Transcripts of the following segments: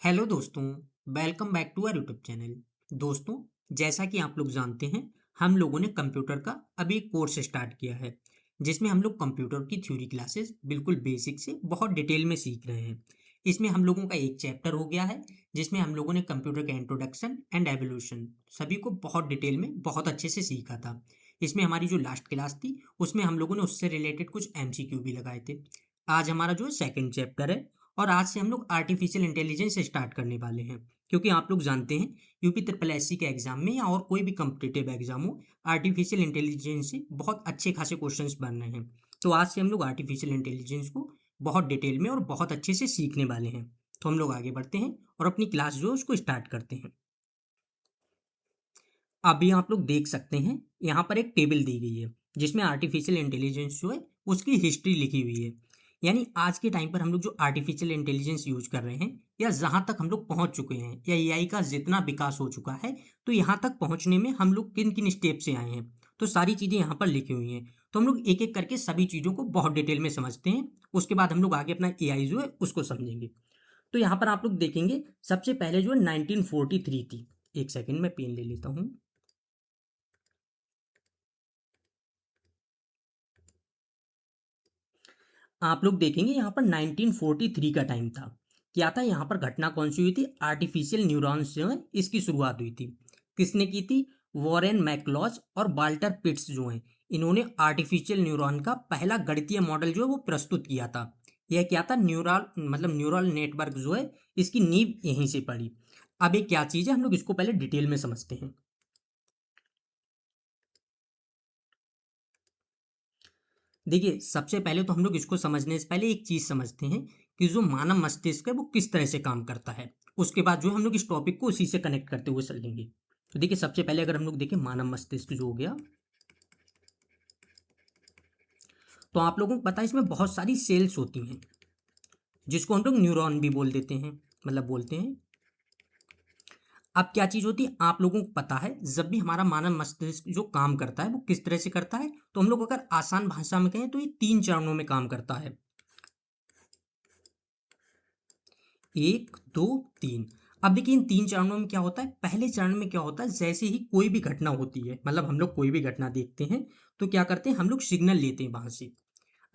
Hello दोस्तों, welcome back to our YouTube channel. दोस्तों, जैसा कि आप लोग जानते हैं, हम लोगों ने कंप्यूटर का अभी एक कोर्स स्टार्ट किया है, जिसमें हम लोग कंप्यूटर की थ्योरी क्लासेस बिल्कुल बेसिक से बहुत डिटेल में सीख रहे हैं। इसमें हम लोगों का एक चैप्टर हो गया है, जिसमें हम लोगों ने कंप्यूटर का इंट्रोडक्शन एंड एवोल्यूशन सभी को बहुत डिटेल में बहुत अच्छे से सीखा था। इसमें हमारी जो लास्ट क्लास थी, उसमें हम लोगों ने उससे रिलेटेड कुछ एमसीक्यू भी लगाए थे। आज हमारा जो सेकंड चैप्टर है, और आज से हम लोग आर्टिफिशियल इंटेलिजेंस स्टार्ट करने वाले हैं, क्योंकि आप लोग जानते हैं यूपी ट्रिपल एससी के एग्जाम में या और कोई भी कॉम्पिटिटिव एग्जाम हो, आर्टिफिशियल इंटेलिजेंस से बहुत अच्छे खासे क्वेश्चंस बन रहे हैं। तो आज से हम लोग आर्टिफिशियल इंटेलिजेंस को बहुत डिटेल में और बहुत अच्छे से सीखने वाले हैं। तो हम लोग आगे बढ़ते हैं और अपनी क्लास जो है उसको स्टार्ट करते हैं। अभी आप लोग देख सकते हैं, यहाँ पर एक टेबल दी गई है, जिसमें आर्टिफिशियल इंटेलिजेंस जो है उसकी हिस्ट्री लिखी हुई है। यानी आज के टाइम पर हम लोग जो आर्टिफिशियल इंटेलिजेंस यूज कर रहे हैं, या जहाँ तक हम लोग पहुँच चुके हैं, या एआई का जितना विकास हो चुका है, तो यहाँ तक पहुँचने में हम लोग किन किन स्टेप से आए हैं, तो सारी चीज़ें यहाँ पर लिखी हुई हैं। तो हम लोग एक एक करके सभी चीज़ों को बहुत डिटेल में समझते हैं। उसके बाद हम लोग आगे अपना एआई जो है उसको समझेंगे। तो यहाँ पर आप लोग देखेंगे, सबसे पहले जो है 1943 थी। एक सेकेंड में पेन ले लेता हूँ। आप लोग देखेंगे यहाँ पर 1943 का टाइम था। क्या था यहाँ पर, घटना कौन सी हुई थी? आर्टिफिशियल न्यूरॉन्स जो है इसकी शुरुआत हुई थी। किसने की थी? वॉरेन मैकलॉज और वाल्टर पिट्स जो हैं, इन्होंने आर्टिफिशियल न्यूरॉन का पहला गणितीय मॉडल जो है वो प्रस्तुत किया था। यह क्या था? न्यूरल नेटवर्क जो है, इसकी नींव यहीं से पड़ी। अब ये क्या चीज़ है, हम लोग इसको पहले डिटेल में समझते हैं। देखिए, सबसे पहले तो हम लोग इसको समझने से पहले एक चीज़ समझते हैं कि जो मानव मस्तिष्क है वो किस तरह से काम करता है। उसके बाद जो है हम लोग इस टॉपिक को उसी से कनेक्ट करते हुए चलेंगे। तो देखिए, सबसे पहले अगर हम लोग देखें मानव मस्तिष्क जो हो गया, तो आप लोगों को पता है इसमें बहुत सारी सेल्स होती हैं, जिसको हम लोग न्यूरॉन भी बोल देते हैं, मतलब बोलते हैं। अब क्या चीज़ होती है, आप लोगों को पता है, जब भी हमारा मानव मस्तिष्क जो काम करता है वो किस तरह से करता है, तो हम लोग अगर आसान भाषा में कहें तो ये 3 चरणों में काम करता है। 1, 2, 3। अब देखिए, इन 3 चरणों में क्या होता है? पहले चरण में क्या होता है, जैसे ही कोई भी घटना होती है, मतलब हम लोग कोई भी घटना देखते हैं, तो क्या करते हैं, हम लोग सिग्नल लेते हैं वहाँ से।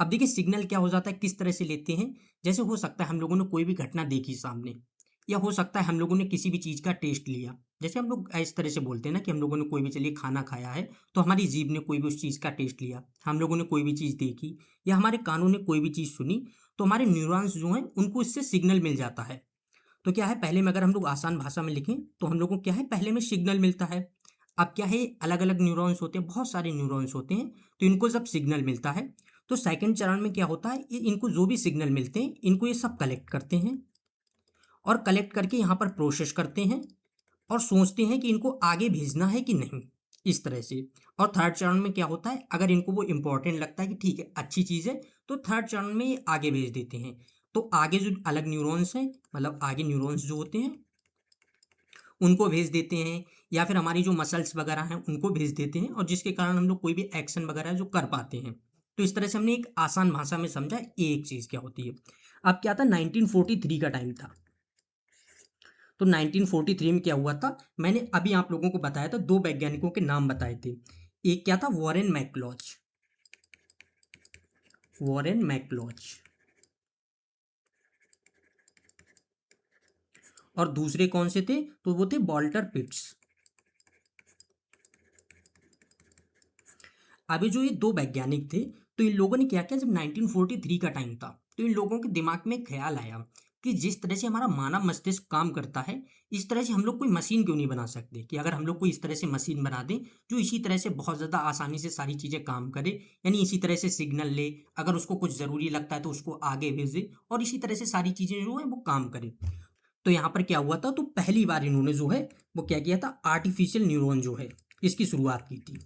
अब देखिए, सिग्नल क्या हो जाता है, किस तरह से लेते हैं? जैसे हो सकता है हम लोगों ने कोई भी घटना देखी सामने, या हो सकता है हम लोगों ने किसी भी चीज़ का टेस्ट लिया। जैसे हम लोग इस तरह से बोलते हैं ना कि हम लोगों ने कोई भी, चलिए, खाना खाया है, तो हमारी जीभ ने कोई भी उस चीज़ का टेस्ट लिया। हम लोगों ने कोई भी चीज़ देखी, या हमारे कानों ने कोई भी चीज़ सुनी, तो हमारे न्यूरॉन्स जो हैं उनको इससे सिग्नल मिल जाता है। तो क्या है, पहले में अगर हम लोग आसान भाषा में लिखें, तो हम लोगों को क्या है, पहले में सिग्नल मिलता है। अब क्या है, अलग अलग न्यूरॉन्स होते हैं, बहुत सारे न्यूरॉन्स होते हैं, तो इनको जब सिग्नल मिलता है, तो सेकंड चरण में क्या होता है, ये इनको जो भी सिग्नल मिलते हैं, इनको ये सब कलेक्ट करते हैं, और कलेक्ट करके यहाँ पर प्रोसेस करते हैं, और सोचते हैं कि इनको आगे भेजना है कि नहीं, इस तरह से। और थर्ड चरण में क्या होता है, अगर इनको वो इंपॉर्टेंट लगता है कि ठीक है, अच्छी चीज़ है, तो थर्ड चरण में ये आगे भेज देते हैं। तो आगे जो अलग न्यूरॉन्स हैं, मतलब आगे न्यूरॉन्स जो होते हैं, उनको भेज देते हैं, या फिर हमारी जो मसल्स वगैरह हैं उनको भेज देते हैं, और जिसके कारण हम लोग कोई भी एक्शन वगैरह जो कर पाते हैं। तो इस तरह से हमने एक आसान भाषा में समझा ये एक चीज़ क्या होती है। अब क्या था, 1943 का टाइम था। तो 1943 में क्या हुआ था, मैंने अभी आप लोगों को बताया था, दो वैज्ञानिकों के नाम बताए थे। एक क्या था, वॉरेन मैकलॉज, वॉरेन मैकलॉज, और दूसरे कौन से थे, तो वो थे वॉल्टर पिट्स। अभी जो ये दो वैज्ञानिक थे, तो इन लोगों ने क्या किया, जब 1943 का टाइम था, तो इन लोगों के दिमाग में ख्याल आया कि जिस तरह से हमारा मानव मस्तिष्क काम करता है, इस तरह से हम लोग कोई मशीन क्यों नहीं बना सकते, कि अगर हम लोग कोई इस तरह से मशीन बना दें जो इसी तरह से बहुत ज़्यादा आसानी से सारी चीज़ें काम करे, यानी इसी तरह से सिग्नल ले, अगर उसको कुछ ज़रूरी लगता है तो उसको आगे भेजे, और इसी तरह से सारी चीज़ें जो है वो काम करे। तो यहाँ पर क्या हुआ था, तो पहली बार इन्होंने जो है वो क्या किया था, आर्टिफिशियल न्यूरॉन जो है इसकी शुरुआत की थी।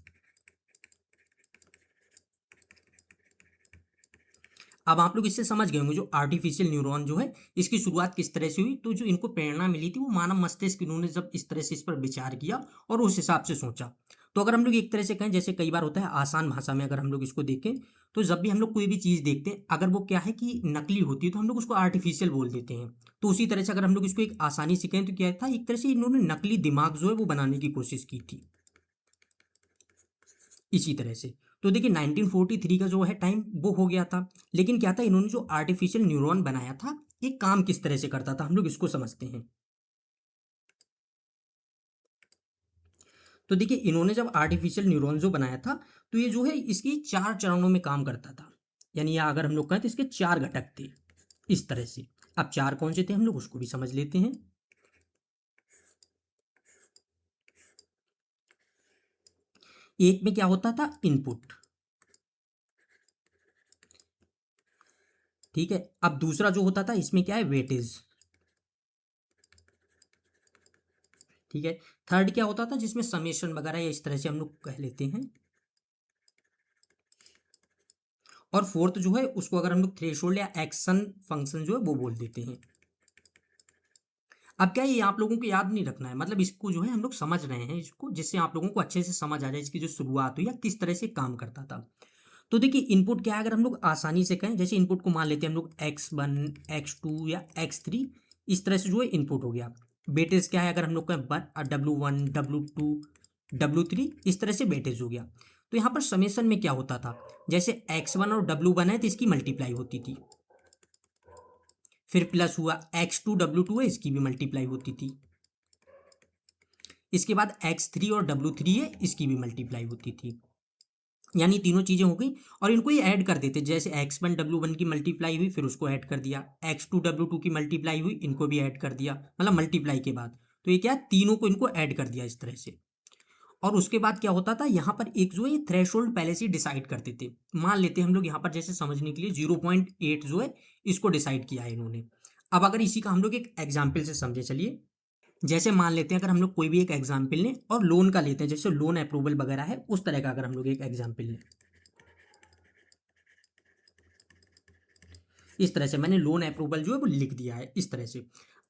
अब आप लोग इससे समझ गए होंगे, जो आर्टिफिशियल न्यूरॉन जो है इसकी शुरुआत किस तरह से हुई। तो जो इनको प्रेरणा मिली थी, वो मानव मस्तिष्क, इन्होंने जब इस तरह से इस पर विचार किया और उस हिसाब से सोचा, तो अगर हम लोग एक तरह से कहें, जैसे कई बार होता है आसान भाषा में अगर हम लोग इसको देखें, तो जब भी हम लोग कोई भी चीज़ देखते हैं, अगर वो क्या है कि नकली होती है तो हम लोग उसको आर्टिफिशियल बोल देते हैं। तो उसी तरह से अगर हम लोग इसको एक आसानी से कहें तो क्या था, एक तरह से इन्होंने नकली दिमाग जो है वो बनाने की कोशिश की थी इसी तरह से। तो देखिए 1943 का जो है टाइम वो हो गया था, लेकिन क्या था, इन्होंने जो आर्टिफिशियल न्यूरॉन बनाया था, ये काम किस तरह से करता था हम लोग इसको समझते हैं। तो देखिए इन्होंने जब आर्टिफिशियल न्यूरॉन जो बनाया था, तो ये जो है इसकी 4 चरणों में काम करता था। यानी या अगर हम लोग कहें तो इसके 4 घटक थे इस तरह से। अब 4 कौन से थे हम लोग उसको भी समझ लेते हैं। एक में क्या होता था, इनपुट, ठीक है। अब दूसरा जो होता था इसमें क्या है, वेटेज, ठीक है। थर्ड क्या होता था, जिसमें समेशन वगैरह या इस तरह से हम लोग कह लेते हैं। और फोर्थ जो है उसको अगर हम लोग थ्रेशोल्ड या एक्शन फंक्शन जो है वो बोल देते हैं। अब क्या है, ये आप लोगों को याद नहीं रखना है, मतलब इसको जो है हम लोग समझ रहे हैं इसको, जिससे आप लोगों को अच्छे से समझ आ जाए इसकी जो शुरुआत हुई या किस तरह से काम करता था। तो देखिए इनपुट क्या है, अगर हम लोग आसानी से कहें, जैसे इनपुट को मान लेते हैं हम लोग x1 x2 या x3, इस तरह से जो है इनपुट हो गया। बेटेज क्या है, अगर हम लोग कहें W1 W2 W3, इस तरह से बेटेज हो गया। तो यहाँ पर समेशन में क्या होता था, जैसे x1 और W1 है तो इसकी मल्टीप्लाई होती थी, फिर प्लस हुआ x2 W2 है इसकी भी मल्टीप्लाई होती थी, इसके बाद x3 और W3 है इसकी भी मल्टीप्लाई होती थी। यानी तीनों चीजें हो गई और इनको ये ऐड कर देते, जैसे x1 W1 की मल्टीप्लाई हुई फिर उसको ऐड कर दिया, x2 W2 की मल्टीप्लाई हुई इनको भी ऐड कर दिया, मतलब मल्टीप्लाई के बाद। तो ये क्या, तीनों को इनको ऐड कर दिया इस तरह से। और उसके बाद क्या होता था, यहाँ पर एक जो है थ्रेशोल्ड पहले से डिसाइड करते थे। मान लेते हैं हम लोग यहाँ पर जैसे समझने के लिए 0.8 जो है इसको डिसाइड किया है इन्होंने। अब अगर इसी का हम लोग एक एग्जाम्पल से समझे, चलिए जैसे मान लेते हैं अगर हम लोग कोई भी एक एग्जाम्पल लें और लोन का लेते हैं, जैसे लोन अप्रूवल वगैरह है उस तरह का अगर हम लोग एक एग्जाम्पल लें, इस तरह से मैंने लोन अप्रूवल जो है वो लिख दिया है इस तरह से।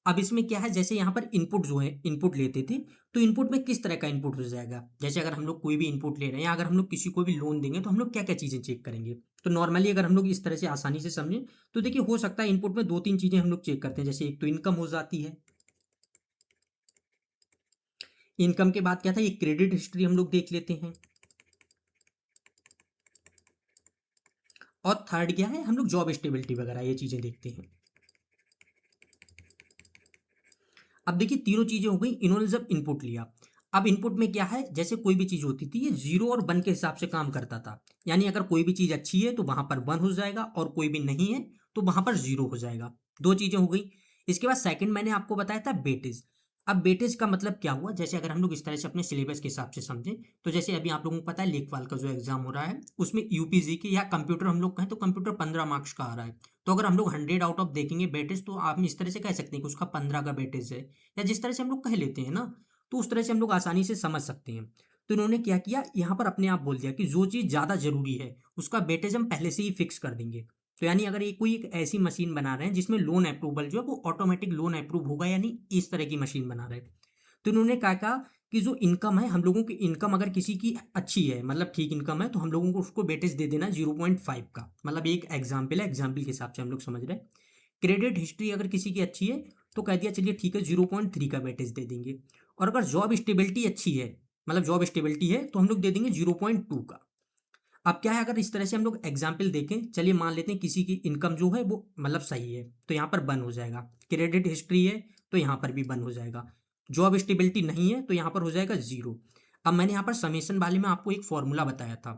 अब इसमें क्या है, जैसे यहाँ पर इनपुट जो है इनपुट लेते थे, तो इनपुट में किस तरह का इनपुट हो जाएगा, जैसे अगर हम लोग कोई भी इनपुट ले रहे हैं या अगर हम लोग किसी को भी लोन देंगे तो हम लोग क्या क्या चीज़ें चेक करेंगे। तो नॉर्मली अगर हम लोग इस तरह से आसानी से समझें तो देखिए हो सकता है इनपुट में 2-3 चीज़ें हम लोग चेक करते हैं, जैसे एक तो इनकम हो जाती है, इनकम के बाद क्या था, ये क्रेडिट हिस्ट्री हम लोग देख लेते हैं, और थर्ड क्या है, हम लोग जॉब स्टेबिलिटी वगैरह ये चीज़ें देखते हैं। अब देखिए तीनों चीजें हो गई, इन्होंने जब इनपुट लिया, अब इनपुट में क्या है, जैसे कोई भी चीज होती थी ये 0 और 1 के हिसाब से काम करता था। यानी अगर कोई भी चीज अच्छी है तो वहां पर 1 हो जाएगा और कोई भी नहीं है तो वहां पर 0 हो जाएगा। दो चीजें हो गई। इसके बाद सेकंड मैंने आपको बताया था बेटेज। अब बेटेज का मतलब क्या हुआ, जैसे अगर हम लोग इस तरह से अपने सिलेबस के हिसाब से समझें, तो जैसे अभी आप लोगों को पता है लेखपाल का जो एग्जाम हो रहा है उसमें यूपीजी के या कंप्यूटर हम लोग कहें तो कंप्यूटर 15 मार्क्स का आ रहा है। तो अगर हम लोग 100 आउट ऑफ देखेंगे बेटेज, तो आप इस तरह से कह सकते हैं कि उसका 15 का बेटेज है, या जिस तरह से हम लोग कह लेते हैं ना, तो उस तरह से हम लोग आसानी से समझ सकते हैं। तो इन्होंने क्या किया, यहाँ पर अपने आप बोल दिया कि जो चीज़ ज़्यादा जरूरी है उसका वेटेज हम पहले से ही फिक्स कर देंगे। तो यानी अगर ये कोई एक ऐसी मशीन बना रहे हैं जिसमें लोन अप्रूवल जो है वो ऑटोमेटिक लोन अप्रूव होगा, यानी इस तरह की मशीन बना रहे हैं, तो इन्होंने क्या कहा कि जो इनकम है, हम लोगों की इनकम अगर किसी की अच्छी है, मतलब ठीक इनकम है, तो हम लोगों को उसको वेटेज दे देना 0.5 का। मतलब एक एग्जाम्पल है, एग्जाम्पल के हिसाब से हम लोग समझ रहे हैं। क्रेडिट हिस्ट्री अगर किसी की अच्छी है तो कह दिया चलिए ठीक है 0.3 का वेटेज दे देंगे। और अगर जॉब स्टेबिलिटी अच्छी है, मतलब जॉब स्टेबिलिटी है, तो हम लोग दे देंगे 0.2 का। अब क्या है, अगर इस तरह से हम लोग एग्जाम्पल देखें, चलिए मान लेते हैं किसी की इनकम जो है वो मतलब सही है तो यहाँ पर बन हो जाएगा, क्रेडिट हिस्ट्री है तो यहाँ पर भी बन हो जाएगा, जॉब स्टेबिलिटी नहीं है तो यहाँ पर हो जाएगा 0। अब मैंने यहाँ पर समेशन वाले में आपको एक फॉर्मूला बताया था,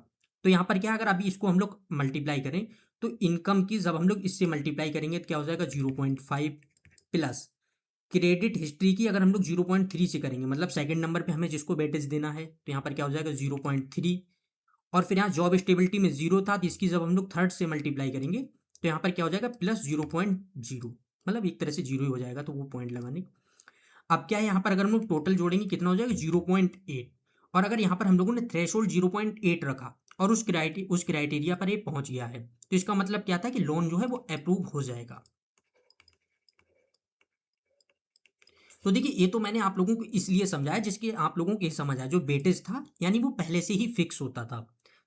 तो यहाँ पर क्या है, अगर अभी इसको हम लोग मल्टीप्लाई करें तो इनकम की जब हम लोग इससे मल्टीप्लाई करेंगे तो क्या हो जाएगा 0.5 प्लस क्रेडिट हिस्ट्री की अगर हम लोग 0.3 से करेंगे, मतलब सेकंड नंबर पे हमें जिसको वेटेज देना है, तो यहाँ पर क्या हो जाएगा 0.3। और फिर यहाँ जॉब स्टेबिलिटी में 0 था तो इसकी जब हम लोग थर्ड से मल्टीप्लाई करेंगे तो यहाँ पर क्या हो जाएगा प्लस 0.0, मतलब एक तरह से 0 ही हो जाएगा, तो वो पॉइंट लगाने। अब क्या है, यहाँ पर अगर हम लोग टोटल जोड़ेंगे कितना हो जाएगा 0.8। और अगर यहाँ पर हम लोगों ने थ्रेशोल्ड 0.8 रखा और उस क्राइटेरिया पर ये पहुंच गया है, तो इसका मतलब क्या था कि लोन जो है वो अप्रूव हो जाएगा। तो देखिए ये तो मैंने आप लोगों को इसलिए समझाया जिसके आप लोगों को ये समझ आया, जो वेटेज था यानी वो पहले से ही फिक्स होता था।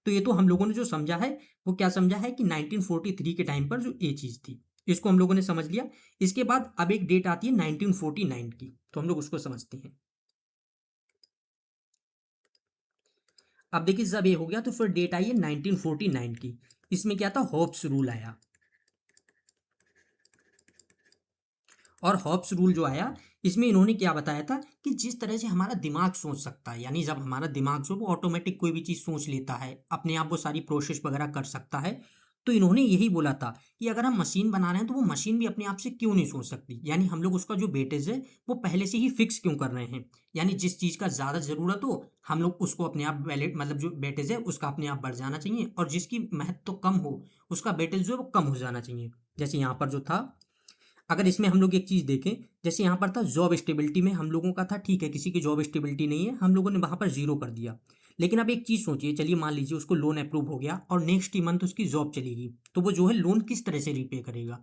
तो ये तो हम लोगों ने जो समझा है वो क्या समझा है कि 1943 के टाइम पर जो ये चीज़ थी, इसको हम लोगों ने समझ लिया। इसके बाद अब एक डेट आती है 1949 की, तो हम लोग उसको समझते हैं। अब देखिए जब ये हो गया तो फिर डेट आई है 1949 की। इसमें क्या था, हॉब्स रूल आया। और हॉब्स रूल जो आया, इसमें इन्होंने क्या बताया था कि जिस तरह से हमारा दिमाग सोच सकता है, यानी जब हमारा दिमाग जो वो ऑटोमेटिक कोई भी चीज़ सोच लेता है, अपने आप वो सारी प्रोसेस वगैरह कर सकता है, तो इन्होंने यही बोला था कि अगर हम मशीन बना रहे हैं तो वो मशीन भी अपने आप से क्यों नहीं सोच सकती, यानी हम लोग उसका जो वेटेज है वो पहले से ही फिक्स क्यों कर रहे हैं। यानी जिस चीज़ का ज़्यादा ज़रूरत हो हम लोग उसको अपने आप वैलिड, मतलब जो वेटेज है उसका अपने आप बढ़ जाना चाहिए, और जिसकी महत्व कम हो उसका वेटेज जो है वो कम हो जाना चाहिए। जैसे यहाँ पर जो था, अगर इसमें हम लोग एक चीज़ देखें, जैसे यहाँ पर था जॉब स्टेबिलिटी में हम लोगों का था, ठीक है किसी की जॉब स्टेबिलिटी नहीं है, हम लोगों ने वहाँ पर जीरो कर दिया। लेकिन अब एक चीज़ सोचिए, चलिए मान लीजिए उसको लोन अप्रूव हो गया और नेक्स्ट ही मंथ उसकी जॉब चलेगी, तो वो जो है लोन किस तरह से रीपे करेगा।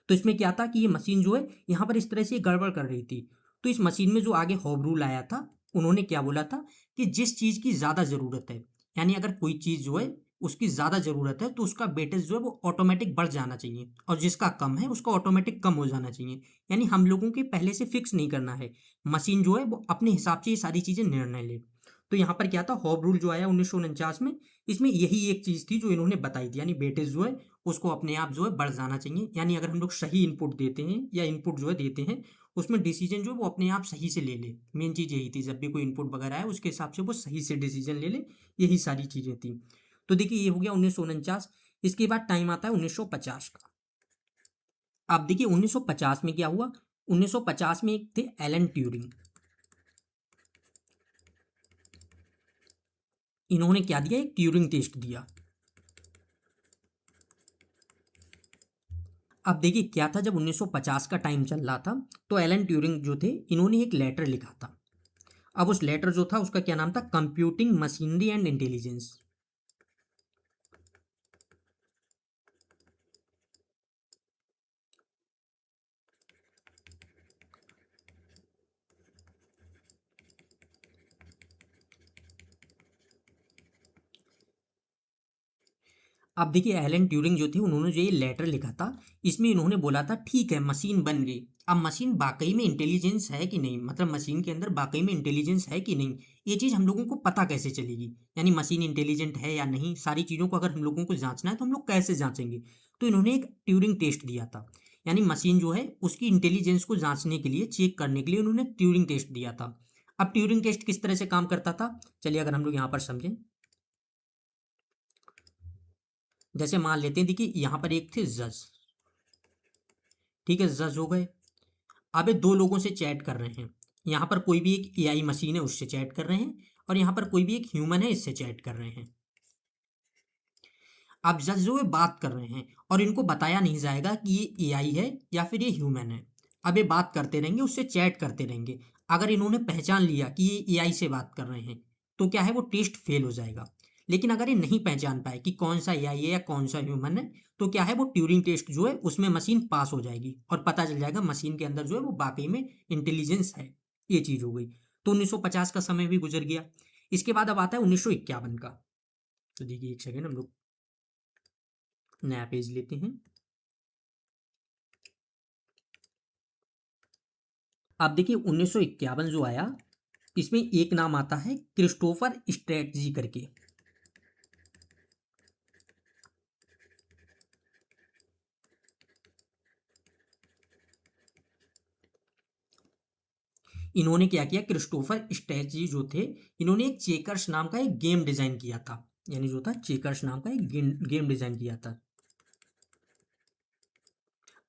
तो इसमें क्या था कि ये मशीन जो है यहाँ पर इस तरह से गड़बड़ कर रही थी। तो इस मशीन में जो आगे हॉब रूल आया था, उन्होंने क्या बोला था कि जिस चीज़ की ज़्यादा ज़रूरत है, यानी अगर कोई चीज़ जो है उसकी ज़्यादा ज़रूरत है तो उसका वेटेज जो है वो ऑटोमेटिक बढ़ जाना चाहिए, और जिसका कम है उसका ऑटोमेटिक कम हो जाना चाहिए। यानी हम लोगों के पहले से फिक्स नहीं करना है, मशीन जो है वो अपने हिसाब से ये सारी चीज़ें निर्णय ले। तो यहाँ पर क्या था, हॉब रूल जो आया 1949 में, इसमें यही एक चीज़ थी जो इन्होंने बताई थी, यानी वेटेज जो है उसको अपने आप जो है बढ़ जाना चाहिए। यानी अगर हम लोग सही इनपुट देते हैं या इनपुट जो है देते हैं, उसमें डिसीजन जो है वो अपने आप सही से ले ले। मेन चीज़ यही थी, जब भी कोई इनपुट वगैरह है उसके हिसाब से वो सही से डिसीजन ले ले, यही सारी चीज़ें थी। तो देखिए ये हो गया 1949। इसके बाद टाइम आता है 1950 का। अब देखिए 1950 में क्या हुआ, 1950 में एक थे एलन ट्यूरिंग। इन्होंने क्या दिया, एक ट्यूरिंग टेस्ट दिया। अब देखिए क्या था, जब 1950 का टाइम चल रहा था तो एलन ट्यूरिंग जो थे इन्होंने एक लेटर लिखा था। अब उस लेटर जो था उसका क्या नाम था, कंप्यूटिंग मशीनरी एंड इंटेलिजेंस। अब देखिए एलन ट्यूरिंग जो थे उन्होंने जो ये लेटर लिखा था, इसमें इन्होंने बोला था ठीक है मशीन बन गई, अब मशीन वाकई में इंटेलिजेंस है कि नहीं, मतलब मशीन के अंदर वाकई में इंटेलिजेंस है कि नहीं, ये चीज़ हम लोगों को पता कैसे चलेगी। यानी मशीन इंटेलिजेंट है या नहीं, सारी चीज़ों को अगर हम लोगों को जांचना है तो हम लोग कैसे जांचेंगे। तो इन्होंने एक ट्यूरिंग टेस्ट दिया था, यानी मशीन जो है उसकी इंटेलिजेंस को जांचने के लिए, चेक करने के लिए उन्होंने ट्यूरिंग टेस्ट दिया था। अब ट्यूरिंग टेस्ट किस तरह से काम करता था, चलिए अगर हम लोग यहाँ पर समझें, जैसे मान लेते हैं देखिए यहाँ पर एक थे जज, ठीक है जज हो गए। अब ये दो लोगों से चैट कर रहे हैं, यहाँ पर कोई भी एक एआई मशीन है उससे चैट कर रहे हैं, और यहाँ पर कोई भी एक ह्यूमन है इससे चैट कर रहे हैं। अब जज जो है बात कर रहे हैं और इनको बताया नहीं जाएगा कि ये एआई है या फिर ये ह्यूमन है। अब ये बात करते रहेंगे, उससे चैट करते रहेंगे। अगर इन्होंने पहचान लिया कि ये एआई से बात कर रहे हैं तो क्या है, वो टेस्ट फेल हो जाएगा। लेकिन अगर ये नहीं पहचान पाए कि कौन सा एआई है या कौन सा ह्यूमन है, तो क्या है, वो ट्यूरिंग टेस्ट जो है उसमें मशीन पास हो जाएगी और पता चल जाएगा मशीन के अंदर जो है वो वाकई में इंटेलिजेंस है। ये चीज़ हो गई। तो 1950 का समय भी गुजर गया। इसके बाद अब आता है 1951 का। तो देखिए एक सेकेंड, हम लोग नया पेज लेते हैं। अब देखिए 1951 जो आया, इसमें एक नाम आता है क्रिस्टोफर स्ट्रेटजी करके। इन्होंने क्या किया, क्रिस्टोफर स्ट्रेटजी जो थे, इन्होंने एक चेकर्स नाम का एक गेम डिजाइन किया था। यानी जो था चेकर्स नाम का एक गेम डिजाइन किया था।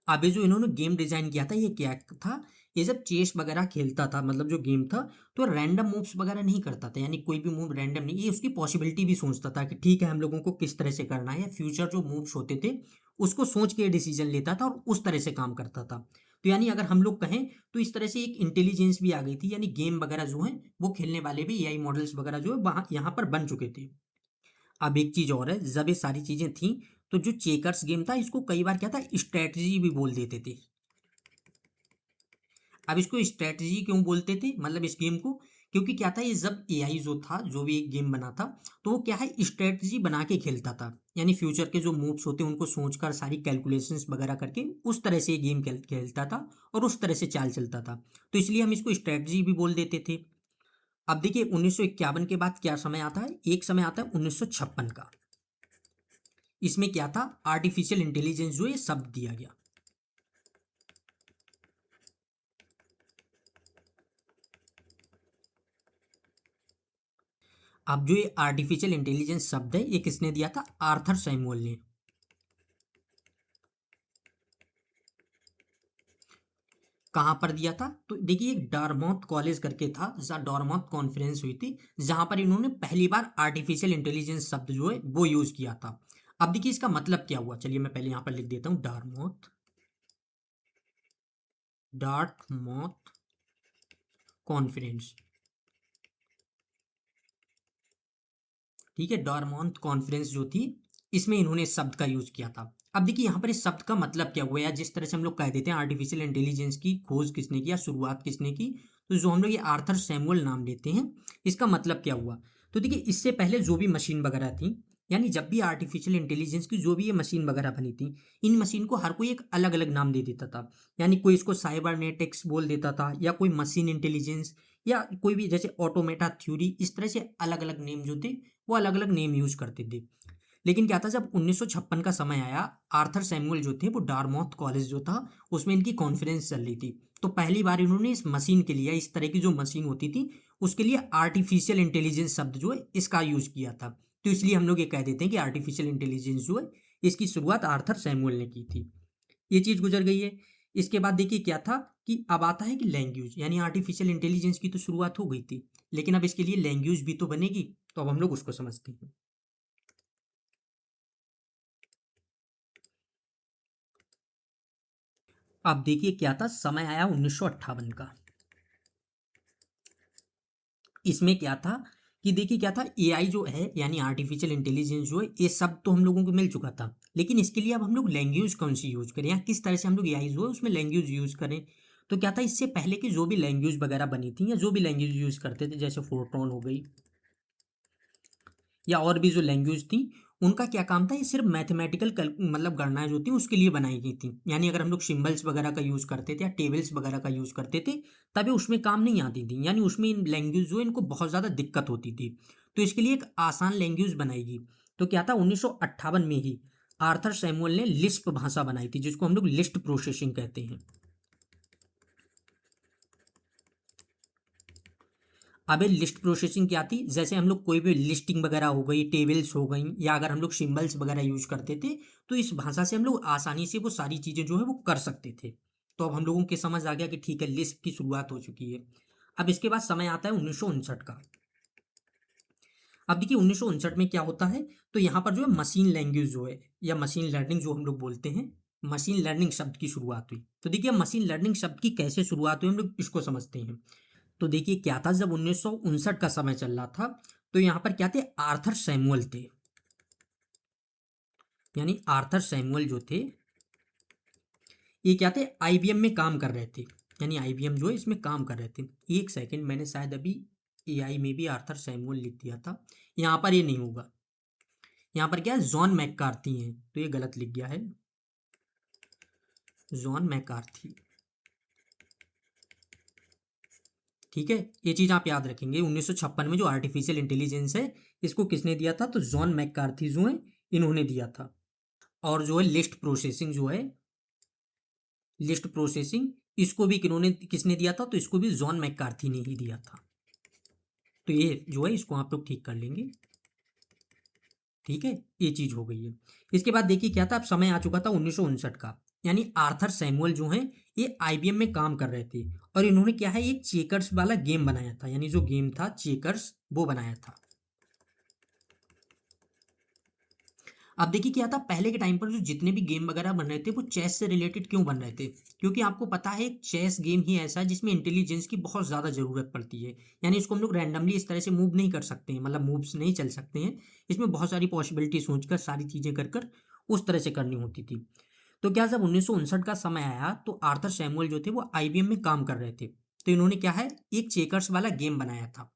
अब ये जो इन्होंने गेम डिजाइन किया था ये क्या था, ये जब चेस वगैरह खेलता था, मतलब जो गेम था, तो रैंडम मूव्स वगैरह नहीं करता था, यानी कोई भी मूव रैंडम नहीं, ये उसकी पॉसिबिलिटी भी सोचता था कि ठीक है हम लोगों को किस तरह से करना है, या फ्यूचर जो मूव्स होते थे उसको सोच के डिसीजन लेता था और उस तरह से काम करता था। तो यानी अगर हम लोग कहें तो इस तरह से एक इंटेलिजेंस भी आ गई थी, यानी गेम वगैरह जो है वो खेलने वाले भी एआई मॉडल्स वगैरह जो है वहाँ यहाँ पर बन चुके थे। अब एक चीज और है, जब ये सारी चीजें थी तो जो चेकर्स गेम था इसको कई बार क्या था, स्ट्रेटजी भी बोल देते थे। अब इसको स्ट्रेटजी क्यों बोलते थे, मतलब इस गेम को, क्योंकि क्या था, ये जब एआई जो था, जो भी एक गेम बना था, तो वो क्या है, स्ट्रेटजी बना के खेलता था। यानी फ्यूचर के जो मूव्स होते हैं उनको सोचकर सारी कैलकुलेशंस वगैरह करके उस तरह से ये गेम खेलता था और उस तरह से चाल चलता था। तो इसलिए हम इसको स्ट्रेटजी भी बोल देते थे। अब देखिए 1951 के बाद क्या समय आता है, एक समय आता है 1956 का। इसमें क्या था, आर्टिफिशियल इंटेलिजेंस जो ये शब्द दिया गया। अब जो ये आर्टिफिशियल इंटेलिजेंस शब्द है ये किसने दिया था, आर्थर सैमुअल ने। कहाँ पर दिया था, तो देखिए एक डारमाउथ कॉलेज करके था, जहाँ डारमाउथ कॉन्फ्रेंस हुई थी, जहां पर इन्होंने पहली बार आर्टिफिशियल इंटेलिजेंस शब्द जो है वो यूज किया था। अब देखिए इसका मतलब क्या हुआ, चलिए मैं पहले यहां पर लिख देता हूं, डारमाउथ, डार्टमाउथ कॉन्फ्रेंस। ठीक है, डारमाउथ कॉन्फ्रेंस जो थी, इसमें इन्होंने इस शब्द का यूज किया था। अब देखिए यहाँ पर इस शब्द का मतलब क्या हुआ, या जिस तरह से हम लोग कह देते हैं आर्टिफिशियल इंटेलिजेंस की खोज किसने की या शुरुआत किसने की, तो जो हम लोग ये आर्थर सैमुअल नाम लेते हैं, इसका मतलब क्या हुआ। तो देखिए इससे पहले जो भी मशीन वगैरह थी, यानी जब भी आर्टिफिशियल इंटेलिजेंस की जो भी ये मशीन वगैरह बनी थी, इन मशीन को हर कोई एक अलग अलग नाम दे देता था। यानी कोई इसको साइबरनेटिक्स बोल देता था, या कोई मशीन इंटेलिजेंस, या कोई भी जैसे ऑटोमेटा थ्योरी, इस तरह से अलग अलग नेम जो थे वो अलग अलग नेम यूज करते थे। लेकिन क्या था, जब 1956 का समय आया, आर्थर सैमुअल जो थे वो डारमाउथ कॉलेज जो था उसमें इनकी कॉन्फ्रेंस चल रही थी, तो पहली बार इन्होंने इस मशीन के लिए, इस तरह की जो मशीन होती थी उसके लिए आर्टिफिशियल इंटेलिजेंस शब्द जो है इसका यूज किया था। तो इसलिए हम लोग ये कह देते हैं कि आर्टिफिशियल इंटेलिजेंस जो है इसकी शुरुआत आर्थर सैमुअल ने की थी। ये चीज गुजर गई है। इसके बाद देखिए क्या था, कि अब आता है कि लैंग्वेज, यानी आर्टिफिशियल इंटेलिजेंस की तो शुरुआत हो गई थी, लेकिन अब इसके लिए लैंग्वेज भी तो बनेगी, तो अब हम लोग उसको समझते हैं। अब देखिए क्या था, समय आया 1958 का। इसमें क्या था, कि देखिए क्या था, एआई जो है यानी आर्टिफिशियल इंटेलिजेंस जो है, ये सब तो हम लोगों को मिल चुका था, लेकिन इसके लिए अब हम लोग लैंग्वेज कौन सी यूज करें, या किस तरह से हम लोग एआई जो है उसमें लैंग्वेज यूज करें। तो क्या था, इससे पहले की जो भी लैंग्वेज वगैरह बनी थी, या जो भी लैंग्वेज यूज करते थे, जैसे फोर्ट्रॉन हो गई, या और भी जो लैंग्वेज थी, उनका क्या काम था, ये सिर्फ मैथमेटिकल मतलब गणनाएं जो थी उसके लिए बनाई गई थी। यानी अगर हम लोग सिंबल्स वगैरह का यूज़ करते थे या टेबल्स वगैरह का यूज़ करते थे, तभी उसमें काम नहीं आती थी, यानी उसमें इन लैंग्वेज जो है इनको बहुत ज़्यादा दिक्कत होती थी। तो इसके लिए एक आसान लैंग्वेज बनाएगी। तो क्या था, 1958 में ही आर्थर सैमुअल ने लिस्प भाषा बनाई थी, जिसको हम लोग लिस्ट प्रोसेसिंग कहते हैं। अब ये लिस्ट प्रोसेसिंग क्या थी, जैसे हम लोग कोई भी लिस्टिंग वगैरह हो गई, टेबल्स हो गई, या अगर हम लोग सिंबल्स वगैरह यूज करते थे, तो इस भाषा से हम लोग आसानी से वो सारी चीज़ें जो है वो कर सकते थे। तो अब हम लोगों के समझ आ गया कि ठीक है, लिस्ट की शुरुआत हो चुकी है। अब इसके बाद समय आता है 1959 का। अब देखिए 1959 में क्या होता है, तो यहाँ पर जो है मशीन लैंग्वेज जो है, या मशीन लर्निंग जो हम लोग बोलते हैं, मशीन लर्निंग शब्द की शुरुआत हुई। तो देखिए मशीन लर्निंग शब्द की कैसे शुरुआत हुई, हम लोग इसको समझते हैं। तो देखिए क्या था, जब 1959 का समय चल रहा था, तो यहाँ पर क्या थे, आर्थर सैमुअल थे। यानी आर्थर सैमुअल जो थे, ये क्या थे, आईबीएम में काम कर रहे थे। यानी आईबीएम जो है इसमें काम कर रहे थे। एक सेकंड, मैंने शायद अभी एआई में भी आर्थर सैमुअल लिख दिया था, यहाँ पर ये नहीं होगा। यहाँ पर क्या है, जॉन मैककार्थी हैं, तो ये गलत लिख गया है, जॉन मैककार्थी। ठीक है, ये चीज आप याद रखेंगे। 1956 में जो आर्टिफिशियल इंटेलिजेंस है, इसको किसने दिया था, तो जॉन मैककार्थी जो है इन्होंने दिया था। और जो है लिस्ट प्रोसेसिंग जो है, लिस्ट प्रोसेसिंग, इसको भी किन्होंने, किसने दिया था, तो इसको भी जॉन मैककार्थी ने ही दिया था। तो ये जो है इसको आप लोग ठीक कर लेंगे। ठीक है, ये चीज हो गई है। इसके बाद देखिए क्या था, अब समय आ चुका था 1959 का। यानी आर्थर सैमुअल जो हैं, ये आईबीएम में काम कर रहे थे, और इन्होंने क्या है, एक चेकर्स वाला गेम बनाया था। यानी जो गेम था चेकर्स, वो बनाया था। अब देखिए क्या था, पहले के टाइम पर जो जितने भी गेम वगैरह बन रहे थे वो चेस से रिलेटेड क्यों बन रहे थे, क्योंकि आपको पता है एक चेस गेम ही ऐसा है जिसमें इंटेलिजेंस की बहुत ज़्यादा ज़रूरत पड़ती है। यानी इसको हम लोग रैंडमली इस तरह से मूव नहीं कर सकते हैं, मतलब मूव्स नहीं चल सकते हैं। इसमें बहुत सारी पॉसिबिलिटी सोचकर सारी चीज़ें कर कर उस तरह से करनी होती थी। तो क्या जब 1959 का समय आया तो आर्थर सैमुअल जो थे वो आईबीएम में काम कर रहे थे। तो इन्होंने क्या है, एक चेकर्स वाला गेम बनाया था।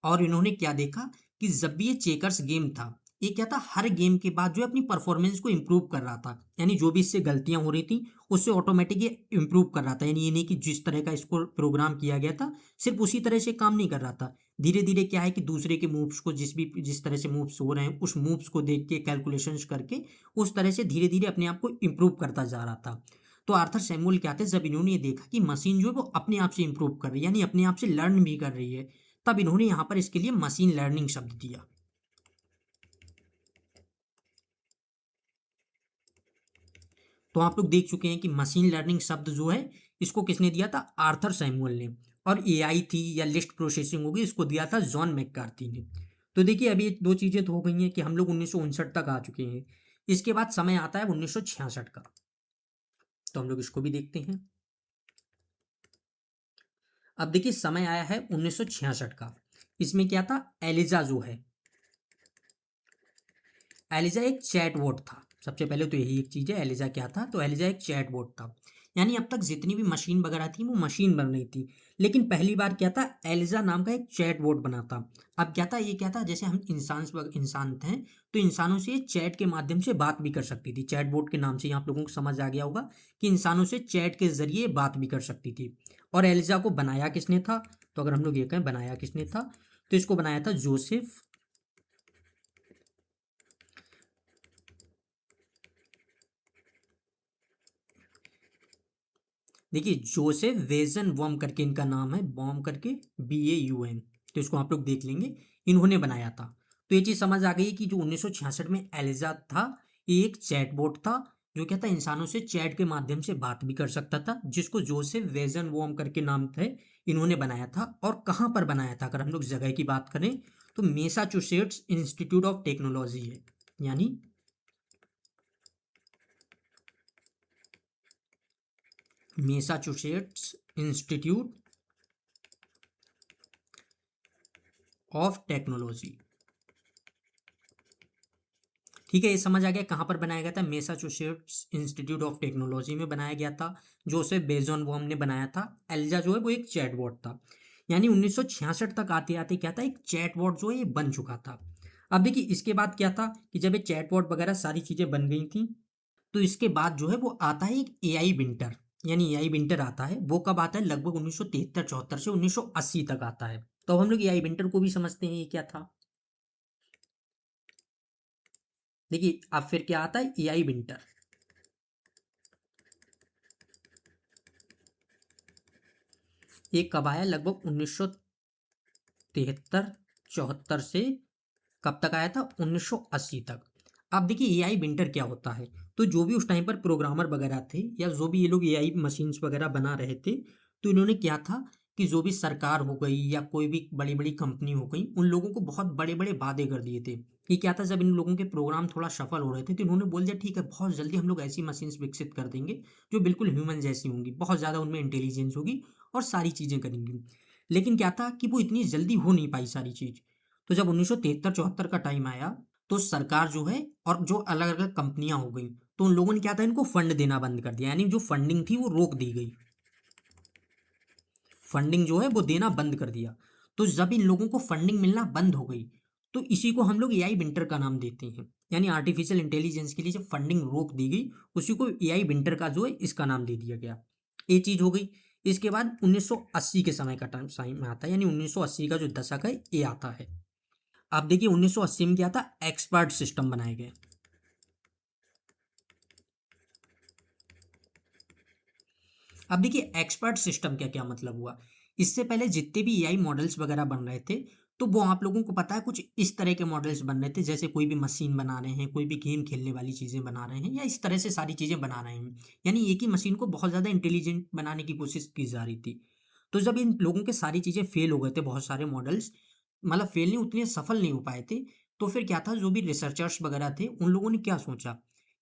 और इन्होंने क्या देखा कि जब भी ये चेकर्स गेम था, ये क्या था, हर गेम के बाद जो है अपनी परफॉर्मेंस को इम्प्रूव कर रहा था। यानी जो भी इससे गलतियां हो रही थी उससे ऑटोमेटिक ये इम्प्रूव कर रहा था। यानी ये नहीं कि जिस तरह का इसको प्रोग्राम किया गया था सिर्फ उसी तरह से काम नहीं कर रहा था। धीरे धीरे क्या है कि दूसरे के मूव्स को, जिस तरह से मूव्स हो रहे हैं उस मूव्स को देख के कैलकुलेशंस करके उस तरह से धीरे धीरे अपने आप को इम्प्रूव करता जा रहा था। तो आर्थर सैमुअल क्या थे, जब इन्होंने ये देखा कि मशीन जो है वो अपने आप से इम्प्रूव कर रही है, यानी अपने आप से लर्न भी कर रही है, तब इन्होंने यहां पर इसके लिए मशीन लर्निंग शब्द दिया। तो आप लोग देख चुके हैं कि मशीन लर्निंग शब्द जो है इसको किसने दिया था, आर्थर सैमुअल ने। और एआई थी या लिस्ट प्रोसेसिंग होगी, इसको दिया था जॉन मैककार्थी ने। तो देखिए अभी दो चीजें तो हो गई हैं कि हम लोग 1959 तक आ चुके हैं। इसके बाद समय आता है 1966 का, तो हम लोग इसको भी देखते हैं। अब देखिए समय आया है 1966 का। इसमें क्या था, एलिजा जो है, एलिजा एक चैटबॉट था। सबसे पहले तो यही एक चीज है, एलिजा क्या था, तो एलिजा एक चैटबॉट था। यानी अब तक जितनी भी मशीन वगैरह थी वो मशीन बन रही थी, लेकिन पहली बार क्या था, एलिजा नाम का एक चैटबॉट बना था। अब क्या था, ये क्या था, जैसे हम इंसान थे तो इंसानों से चैट के माध्यम से बात भी कर सकती थी। चैटबॉट के नाम से ही आप लोगों को समझ आ गया होगा कि इंसानों से चैट के जरिए बात भी कर सकती थी। और एलिजा को बनाया किसने था, तो अगर हम लोग ये कहें बनाया किसने था, तो इसको बनाया था जोसेफ, देखिए जोसेफ वेजन वॉम करके इनका नाम है, बॉम करके BAUM। तो इसको आप लोग देख लेंगे, इन्होंने बनाया था। तो ये चीज़ समझ आ गई कि जो 1966 में एलिजा था, ये एक चैटबॉट था जो क्या था, इंसानों से चैट के माध्यम से बात भी कर सकता था, जिसको जोसेफ वेजन वॉम करके नाम थे, इन्होंने बनाया था। और कहाँ पर बनाया था, अगर हम लोग जगह की बात करें तो मैसाचुसेट्स इंस्टीट्यूट ऑफ टेक्नोलॉजी है, यानी मैसाचुसेट्स इंस्टीट्यूट ऑफ टेक्नोलॉजी। ठीक है, ये समझ आ गया कहाँ पर बनाया गया था, मैसाचुसेट्स इंस्टीट्यूट ऑफ टेक्नोलॉजी में बनाया गया था। जोसेफ बेजन वॉम ने बनाया था। एल्जा जो है वो एक चैटबॉट था। यानी 1966 तक आते आते क्या था, एक चैटबॉट जो है ये बन चुका था। अब देखिए इसके बाद क्या था कि जब ये चैटबॉट वगैरह सारी चीज़ें बन गई थी, तो इसके बाद जो है वो आता है एक एआई विंटर। यानी एआई विंटर आता है, वो कब आता है, लगभग 1973-74 से 1980 तक आता है। तो अब हम लोग एआई विंटर को भी समझते हैं, ये क्या था। देखिए अब फिर क्या आता है, एआई विंटर। ये कब आया, लगभग 1973-74 से कब तक आया था, 1980 तक। अब देखिए एआई विंटर क्या होता है, तो जो भी उस टाइम पर प्रोग्रामर वगैरह थे या जो भी ये लोग एआई मशीन्स वगैरह बना रहे थे, तो इन्होंने क्या था कि जो भी सरकार हो गई या कोई भी बड़ी बड़ी कंपनी हो गई, उन लोगों को बहुत बड़े बड़े वादे कर दिए थे। कि क्या था, जब इन लोगों के प्रोग्राम थोड़ा सफल हो रहे थे तो इन्होंने बोल दिया ठीक है बहुत जल्दी हम लोग ऐसी मशीन्स विकसित कर देंगे जो बिल्कुल ह्यूमन जैसी होंगी, बहुत ज़्यादा उनमें इंटेलिजेंस होगी और सारी चीज़ें करेंगी। लेकिन क्या था कि वो इतनी जल्दी हो नहीं पाई सारी चीज़। तो जब 1973-74 का टाइम आया, तो सरकार जो है और जो अलग अलग कंपनियां हो गई, तो उन लोगों ने क्या था, इनको फंड देना बंद कर दिया। यानी जो फंडिंग थी वो रोक दी गई, फंडिंग जो है वो देना बंद कर दिया। तो जब इन लोगों को फंडिंग मिलना बंद हो गई, तो इसी को हम लोग एआई विंटर का नाम देते हैं। यानी आर्टिफिशियल इंटेलिजेंस के लिए जब फंडिंग रोक दी गई, उसी को एआई विंटर का जो है इसका नाम दे दिया गया। ये चीज हो गई। इसके बाद 1980 के समय का टाइम में आता है, यानी 1980 का जो दशक है ये आता है। आप देखिए 1980 में क्या था, एक्सपर्ट सिस्टम बनाए गए। अब देखिए एक्सपर्ट सिस्टम क्या क्या मतलब हुआ। इससे पहले जितने भी एआई मॉडल्स वगैरह बन रहे थे, तो वो आप लोगों को पता है कुछ इस तरह के मॉडल्स बन रहे थे, जैसे कोई भी मशीन बना रहे हैं, कोई भी गेम खेलने वाली चीज़ें बना रहे हैं, या इस तरह से सारी चीज़ें बना रहे हैं। यानी एक ही मशीन को बहुत ज़्यादा इंटेलिजेंट बनाने की कोशिश की जा रही थी। तो जब इन लोगों के सारी चीज़ें फेल हो गए थे, बहुत सारे मॉडल्स मतलब फेल नहीं, उतने सफल नहीं हो पाए थे, तो फिर क्या था, जो भी रिसर्चर्स वगैरह थे उन लोगों ने क्या सोचा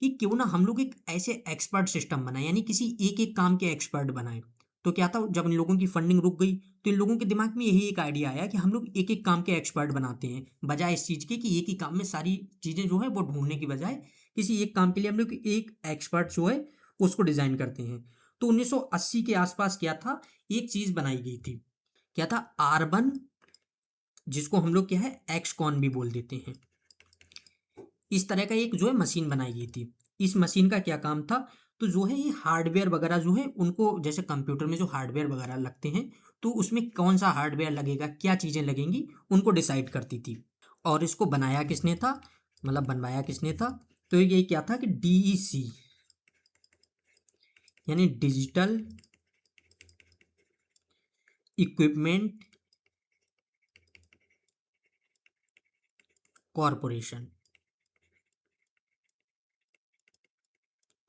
कि क्यों ना हम लोग एक ऐसे एक्सपर्ट सिस्टम बनाए, यानी किसी एक एक काम के एक्सपर्ट बनाए। तो क्या था, जब इन लोगों की फंडिंग रुक गई, तो इन लोगों के दिमाग में यही एक आइडिया आया कि हम लोग एक एक काम के एक्सपर्ट बनाते हैं, बजाय इस चीज़ के कि एक ही काम में सारी चीज़ें जो है वो ढूंढने की बजाय किसी एक काम के लिए हम लोग एक एक्सपर्ट जो है उसको डिजाइन करते हैं। तो 1980 के आसपास क्या था, एक चीज बनाई गई थी, क्या था, आर1, जिसको हम लोग क्या है एक्सकॉन भी बोल देते हैं। इस तरह का एक जो है मशीन बनाई गई थी। इस मशीन का क्या काम था, तो जो है ये हार्डवेयर वगैरह जो है उनको, जैसे कंप्यूटर में जो हार्डवेयर वगैरह लगते हैं, तो उसमें कौन सा हार्डवेयर लगेगा, क्या चीज़ें लगेंगी, उनको डिसाइड करती थी। और इसको बनाया किसने था, मतलब बनवाया किसने था, तो ये क्या था कि डीईसी यानी डिजिटल इक्विपमेंट कॉरपोरेशन।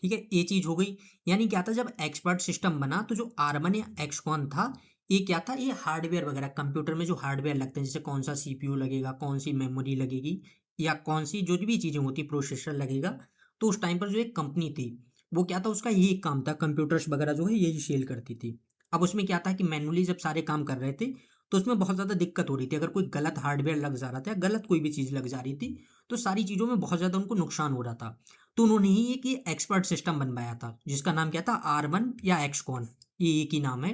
ठीक है, ये चीज हो गई। यानी क्या था, जब एक्सपर्ट सिस्टम बना तो जो आर1 या एक्सकॉन था, ये क्या था, ये हार्डवेयर वगैरह कंप्यूटर में जो हार्डवेयर लगते हैं, जैसे कौन सा सीपीयू लगेगा, कौन सी मेमोरी लगेगी, या कौन सी जो भी चीजें होती, प्रोसेसर लगेगा। तो उस टाइम पर जो एक कंपनी थी, वो क्या था, उसका यही काम था, कंप्यूटर्स वगैरह जो है यही सेल करती थी। अब उसमें क्या था कि मैनुअली जब सारे काम कर रहे थे, तो उसमें बहुत ज़्यादा दिक्कत हो रही थी। अगर कोई गलत हार्डवेयर लग जा रहा था, गलत कोई भी चीज़ लग जा रही थी, तो सारी चीज़ों में बहुत ज़्यादा उनको नुकसान हो रहा था। तो उन्होंने ही एक ये एक्सपर्ट सिस्टम बनवाया था, जिसका नाम क्या था, आर1 या एक्सकॉन, ये एक ही नाम है।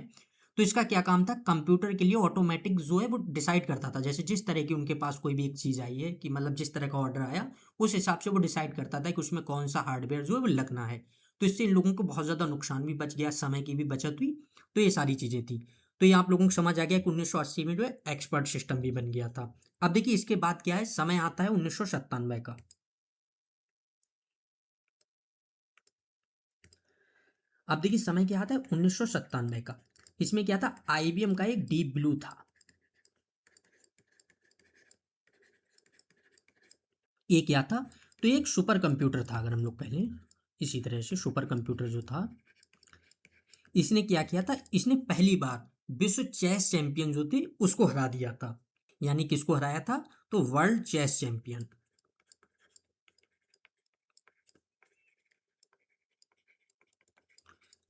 तो इसका क्या काम था, कंप्यूटर के लिए ऑटोमेटिक जो है वो डिसाइड करता था, जैसे जिस तरह की उनके पास कोई भी एक चीज़ आई है, कि मतलब जिस तरह का ऑर्डर आया, उस हिसाब से वो डिसाइड करता था कि उसमें कौन सा हार्डवेयर जो है वो लगना है। तो इससे इन लोगों को बहुत ज़्यादा नुकसान भी बच गया, समय की भी बचत हुई। तो ये सारी चीज़ें थी। तो ये आप लोगों को समझ आ गया कि 1980 में जो है एक्सपर्ट सिस्टम भी बन गया था। अब देखिए इसके बाद क्या है, समय आता है 1997 का। अब देखिए समय क्या आता है 1997 का। इसमें क्या था, आईबीएम का एक डीप ब्लू था। ये क्या था, तो ये एक सुपर कंप्यूटर था। अगर हम लोग पहले इसी तरह से सुपर कंप्यूटर जो था, इसने क्या किया था, इसने पहली बार विश्व चेस चैंपियन जो थे उसको हरा दिया था। यानी किसको हराया था, तो वर्ल्ड चेस चैंपियन,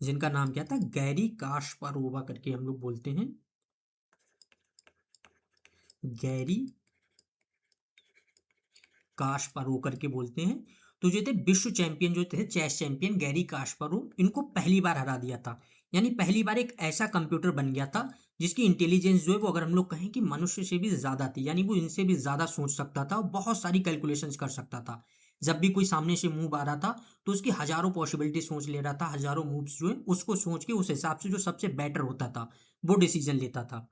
जिनका नाम क्या था, गैरी कास्पारोवा करके हम लोग बोलते हैं, गैरी कास्पारो करके बोलते हैं। तो जो थे विश्व चैंपियन जो थे, चेस चैंपियन गैरी कास्पारो, इनको पहली बार हरा दिया था। यानी पहली बार एक ऐसा कंप्यूटर बन गया था जिसकी इंटेलिजेंस जो है वो, अगर हम लोग कहें कि मनुष्य से भी ज्यादा थी, यानी वो इनसे भी ज्यादा सोच सकता था और बहुत सारी कैलकुलेशंस कर सकता था। जब भी कोई सामने से मूव आ रहा था, तो उसकी हजारों पॉसिबिलिटी सोच ले रहा था, हजारों मूव्स जो है उसको सोच के उस हिसाब से जो सबसे बेटर होता था वो डिसीजन लेता था।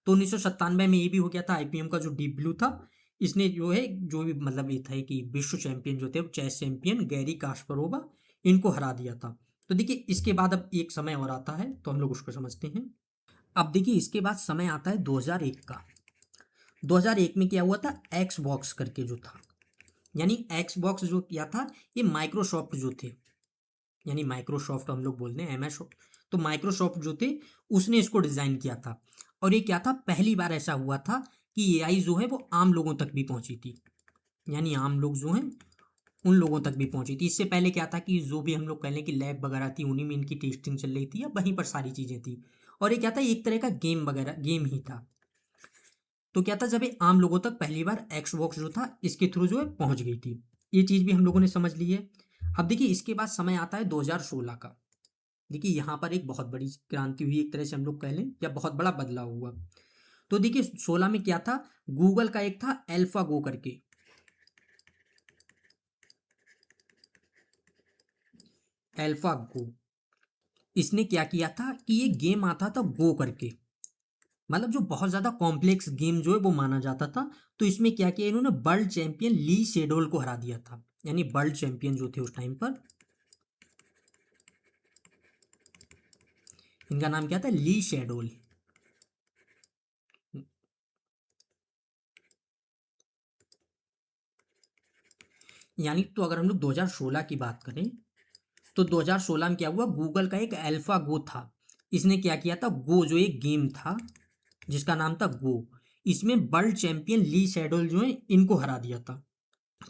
तो 1997 में ये भी हो गया था। आईपीएम का जो डीप ब्लू था, इसने जो है, जो भी मतलब ये था कि विश्व चैंपियन जो थे, चेस चैंपियन गैरी कास्परोवा, इनको हरा दिया था। तो देखिए इसके बाद अब एक समय और आता है, तो हम लोग उसको समझते हैं। अब देखिए इसके बाद समय आता है 2001 का। 2001 में क्या हुआ था, एक्स बॉक्स करके जो था, यानी एक्स बॉक्स जो किया था, ये माइक्रोसॉफ्ट जो थे, यानी माइक्रोसॉफ्ट हम लोग बोलते हैं एमएस, तो माइक्रोसॉफ्ट जो थे उसने इसको डिजाइन किया था। और ये क्या था, पहली बार ऐसा हुआ था कि एआई जो है वो आम लोगों तक भी पहुंची थी। यानी आम लोग जो हैं उन लोगों तक भी पहुंची थी। इससे पहले क्या था कि जो भी हम लोग कह लें कि लैब वगैरह थी, उन्हीं में इनकी टेस्टिंग चल रही थी, या वहीं पर सारी चीज़ें थी। और ये क्या था, एक तरह का गेम वगैरह गेम ही था। तो क्या था, जब ये आम लोगों तक पहली बार एक्सबॉक्स जो था इसके थ्रू जो है पहुंच गई थी। ये चीज़ भी हम लोगों ने समझ ली है। अब देखिए इसके बाद समय आता है 2016 का। देखिए यहाँ पर एक बहुत बड़ी क्रांति हुई, एक तरह से हम लोग कह लें, या बहुत बड़ा बदलाव हुआ। तो देखिए 16 में क्या था, गूगल का एक था एल्फा गो करके, एल्फा गो। इसने क्या किया था कि ये गेम आता था गो करके, मतलब जो बहुत ज्यादा कॉम्प्लेक्स गेम जो है वो माना जाता था। तो इसमें क्या किया, इन्होंने वर्ल्ड चैंपियन ली शेडोल को हरा दिया था। यानी वर्ल्ड चैंपियन जो थे उस टाइम पर, इनका नाम क्या था, ली शेडोल। यानी तो अगर हम लोग 2016 की बात करें, तो 2016 में क्या हुआ, गूगल का एक अल्फा गो था। इसने क्या किया था, गो जो एक गेम था जिसका नाम था गो, इसमें वर्ल्ड चैंपियन ली शेडोल जो है इनको हरा दिया था।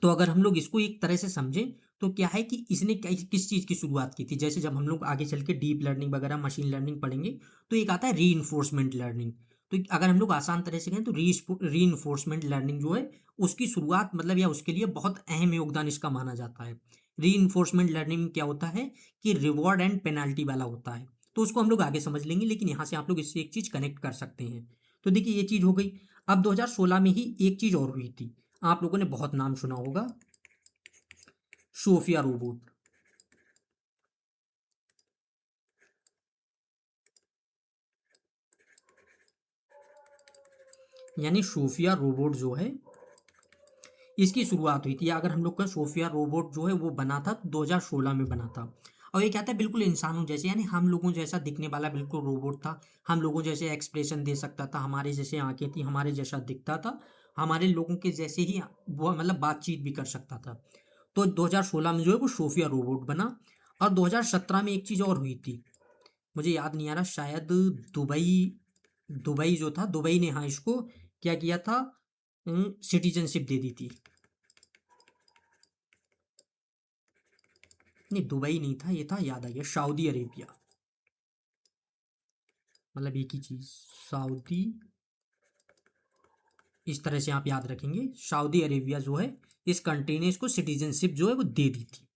तो अगर हम लोग इसको एक तरह से समझें, तो क्या है कि इसने किस चीज़ की शुरुआत की थी। जैसे जब हम लोग आगे चल के डीप लर्निंग वगैरह मशीन लर्निंग पढ़ेंगे, तो एक आता है री लर्निंग। तो अगर हम लोग आसान तरह से कहें तो री लर्निंग जो है उसकी शुरुआत, मतलब या उसके लिए बहुत अहम योगदान इसका माना जाता है। रीइंफोर्समेंट लर्निंग में क्या होता है कि रिवॉर्ड एंड पेनाल्टी वाला होता है, तो उसको हम लोग आगे समझ लेंगे, लेकिन यहाँ से आप लोग इससे एक चीज़ कनेक्ट कर सकते हैं। तो देखिए ये चीज़ हो गई। अब 2016 में ही एक चीज़ और हुई थी, आप लोगों ने बहुत नाम सुना होगा, सोफिया रोबोट। यानी सोफिया रोबोट जो है इसकी शुरुआत हुई थी, अगर हम लोग का सोफिया रोबोट जो है वो बना था तो 2016 में बना था। और ये क्या था, बिल्कुल इंसानों जैसे, यानी हम लोगों जैसा दिखने वाला बिल्कुल रोबोट था। हम लोगों जैसे एक्सप्रेशन दे सकता था, हमारे जैसे आंखें थी, हमारे जैसा दिखता था, हमारे लोगों के जैसे ही वो मतलब बातचीत भी कर सकता था। तो 2016 में जो है वो सोफिया रोबोट बना। और 2017 में एक चीज़ और हुई थी, मुझे याद नहीं आ रहा, शायद दुबई, दुबई जो था, दुबई ने हाँ इसको क्या किया था, सिटीजनशिप दे दी थी। नहीं दुबई नहीं था, ये था, याद आ गया, सऊदी अरेबिया। मतलब एक ही चीज, सऊदी, इस तरह से आप याद रखेंगे, सऊदी अरेबिया जो है इस कंट्री ने इसको सिटीजनशिप जो है वो दे दी थी।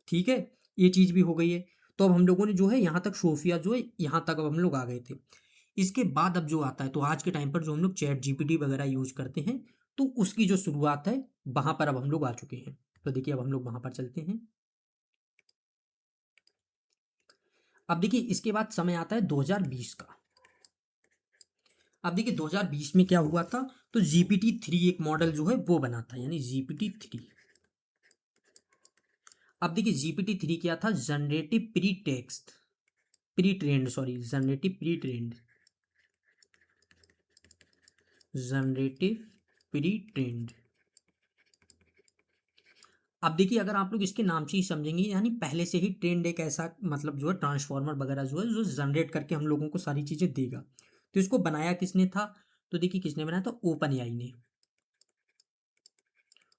ठीक है, ये चीज भी हो गई है। तो अब हम लोगों ने जो है यहाँ तक सोफिया जो है यहाँ तक अब हम लोग आ गए थे। इसके बाद अब जो आता है, तो आज के टाइम पर जो हम लोग चैट जीपीटी वगैरह यूज करते हैं, तो उसकी जो शुरुआत है वहां पर अब हम लोग आ चुके हैं। तो देखिए अब हम लोग वहां पर चलते हैं। अब देखिए इसके बाद समय आता है 2020 का। अब देखिए 2020 में क्या हुआ था, तो GPT-3 एक मॉडल जो है वो बना था, यानी GPT-3। अब देखिए GPT-3 क्या था, generative pre text, pre trend, sorry generative pre trend, generative pre trend. अब देखिए अगर आप लोग इसके नाम से ही समझेंगे, यानी पहले से ही ट्रेंड एक ऐसा मतलब जो है ट्रांसफॉर्मर वगैरह जो है जो जनरेट करके हम लोगों को सारी चीज़ें देगा। तो इसको बनाया किसने था, तो देखिए किसने बनाया था, ओपन एआई ने।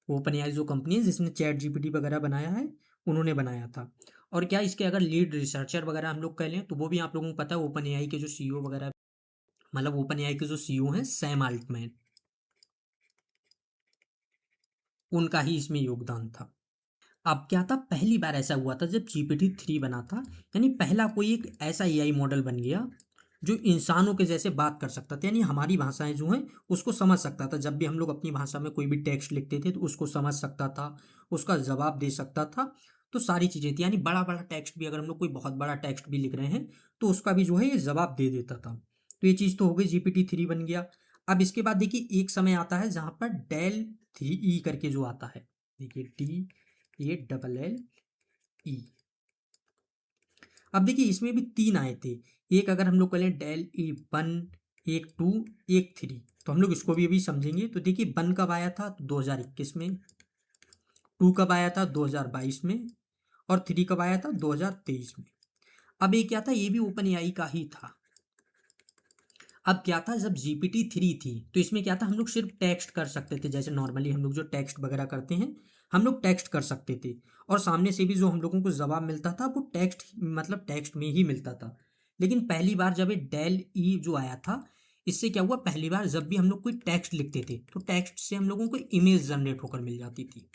ओपन एआई जो कंपनी है जिसने चैट जीपीटी वगैरह बनाया है, उन्होंने बनाया था। और क्या इसके अगर लीड रिसर्चर वगैरह हम लोग कह लें तो वो भी आप लोगों को पता है, ओपन एआई के जो सीईओ वगैरह, मतलब ओपन एआई के जो सीईओ हैं सैम आल्टमैन, उनका ही इसमें योगदान था। अब क्या था, पहली बार ऐसा हुआ था जब GPT-3 बना था, यानी पहला कोई एक ऐसा एआई मॉडल बन गया जो इंसानों के जैसे बात कर सकता था, यानी हमारी भाषाएं जो हैं उसको समझ सकता था। जब भी हम लोग अपनी भाषा में कोई भी टेक्स्ट लिखते थे तो उसको समझ सकता था, उसका जवाब दे सकता था। तो सारी चीज़ें थी, यानी बड़ा बड़ा टेक्स्ट भी, अगर हम लोग कोई बहुत बड़ा टेक्स्ट भी लिख रहे हैं तो उसका भी जो है ये जवाब दे देता था। तो ये चीज़ तो हो गई, GPT-3 बन गया। अब इसके बाद देखिए एक समय आता है जहाँ पर Dell-3E करके जो आता है, देखिए DALL-E। अब देखिए इसमें भी तीन आए थे, एक अगर हम लोग करें Dell-E 1, एक 2, एक 3, तो हम लोग इसको भी अभी समझेंगे। तो देखिए 1 कब आया था, तो 2021 में, 2 कब आया था, 2022 में, और 3 कब आया था, 2023 में। अब ये क्या था, ये भी ओपन एआई का ही था। अब क्या था, जब GPT-3 थी तो इसमें क्या था, हम लोग सिर्फ टेक्स्ट कर सकते थे, जैसे नॉर्मली हम लोग जो टेक्स्ट वगैरह करते हैं हम लोग टेक्स्ट कर सकते थे, और सामने से भी जो हम लोगों को जवाब मिलता था वो टेक्स्ट मतलब टेक्स्ट में ही मिलता था। लेकिन पहली बार जब ये Dell-E जो आया था, इससे क्या हुआ, पहली बार जब भी हम लोग कोई टेक्स्ट लिखते थे तो टेक्स्ट से हम लोगों को इमेज जनरेट होकर मिल जाती थी।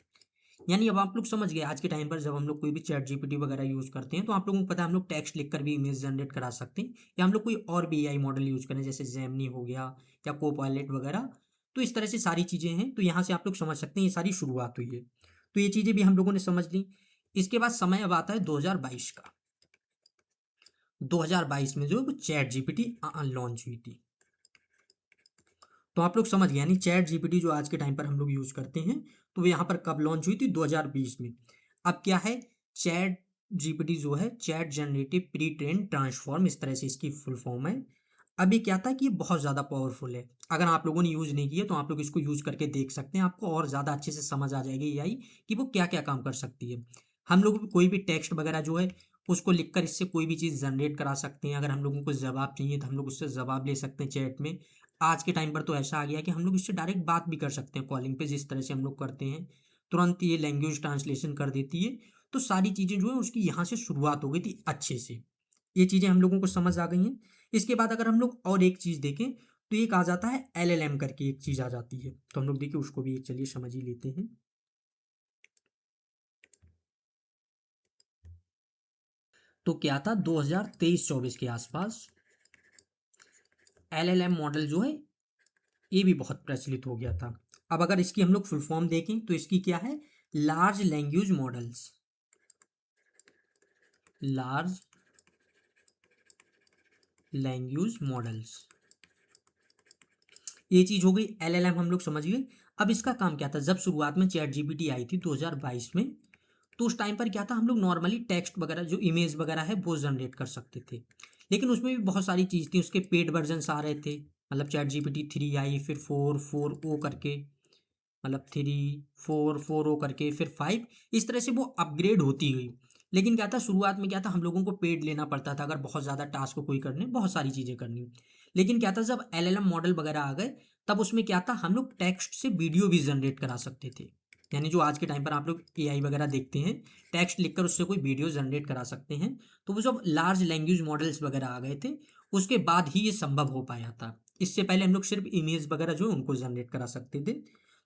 यानी अब आप लोग समझ गए, आज के टाइम पर जब हम लोग कोई भी चैट जीपीटी वगैरह यूज़ करते हैं तो आप लोगों को पता है हम लोग टेक्स्ट लिखकर भी इमेज जनरेट करा सकते हैं, या हम लोग कोई और भी एआई मॉडल यूज़ करें जैसे जेमिनी हो गया या कोपायलट वगैरह। तो इस तरह से सारी चीज़ें हैं, तो यहाँ से आप लोग समझ सकते हैं ये सारी शुरुआत हुई है। तो ये चीज़ें भी हम लोगों ने समझ ली। इसके बाद समय अब आता है 2022 का। 2022 में जो है वो चैट जीपीटी लॉन्च हुई थी। तो आप लोग समझ गए, यानी चैट जीपीटी जो आज के टाइम पर हम लोग यूज़ करते हैं, तो वो यहाँ पर कब लॉन्च हुई थी, 2020 में। अब क्या है, चैट जीपीटी जो है chat generative pre train transform, इस तरह से इसकी फुल फॉर्म है। अभी क्या था कि ये बहुत ज़्यादा पावरफुल है, अगर आप लोगों ने यूज़ नहीं किया तो आप लोग इसको यूज़ करके देख सकते हैं, आपको और ज़्यादा अच्छे से समझ आ जाएगी एआई कि वो क्या क्या काम कर सकती है। हम लोग कोई भी टेक्स्ट वगैरह जो है उसको लिखकर इससे कोई भी चीज़ जनरेट करा सकते हैं, अगर हम लोगों को जवाब चाहिए तो हम लोग उससे जवाब ले सकते हैं चैट में। आज के टाइम पर तो ऐसा आ गया कि हम लोग इससे डायरेक्ट बात भी कर सकते हैं कॉलिंग पे, जिस तरह से हम लोग करते हैं, तुरंत ये लैंग्वेज ट्रांसलेशन कर देती है। तो सारी चीज़ें जो है उसकी यहाँ से शुरुआत हो गई थी अच्छे से, ये चीज़ें हम लोगों को समझ आ गई हैं। इसके बाद अगर हम लोग और एक चीज़ देखें तो एक आ जाता है LLM करके एक चीज़ आ जाती है, तो हम लोग देखिए उसको भी एक चलिए समझ ही लेते हैं। तो क्या था 2023-24 के आसपास LLM मॉडल जो है ये भी बहुत प्रचलित हो गया था। अब अगर इसकी हम लोग फुल फॉर्म देखें तो इसकी क्या है, large language models, large language models, ये चीज हो गई। LLM हम लोग समझ गए। अब इसका काम क्या था, जब शुरुआत में चैट जीपीटी आई थी 2022 में, तो उस टाइम पर क्या था, हम लोग नॉर्मली टेक्स्ट वगैरह जो इमेज वगैरह है वो जनरेट कर सकते थे, लेकिन उसमें भी बहुत सारी चीज़ थी, उसके पेड वर्जन्स आ रहे थे। मतलब चैट जीपीटी 3 आई, फिर 4 ओ करके, मतलब 3 4 4 ओ करके, फिर 5, इस तरह से वो अपग्रेड होती गई। लेकिन क्या था, शुरुआत में क्या था, हम लोगों को पेड लेना पड़ता था अगर बहुत ज़्यादा टास्क को कोई करने, बहुत सारी चीज़ें करनी। लेकिन क्या था, जब LLM मॉडल वगैरह आ गए, तब उसमें क्या था, हम लोग टेक्स्ट से वीडियो भी जनरेट करा सकते थे। यानी जो आज के टाइम पर आप लोग AI वगैरह देखते हैं, टेक्स्ट लिखकर उससे कोई वीडियो जनरेट करा सकते हैं। तो वो जब लार्ज लैंग्वेज मॉडल्स वगैरह आ गए थे, उसके बाद ही ये संभव हो पाया था। इससे पहले हम लोग सिर्फ इमेज वगैरह जो है उनको जनरेट करा सकते थे।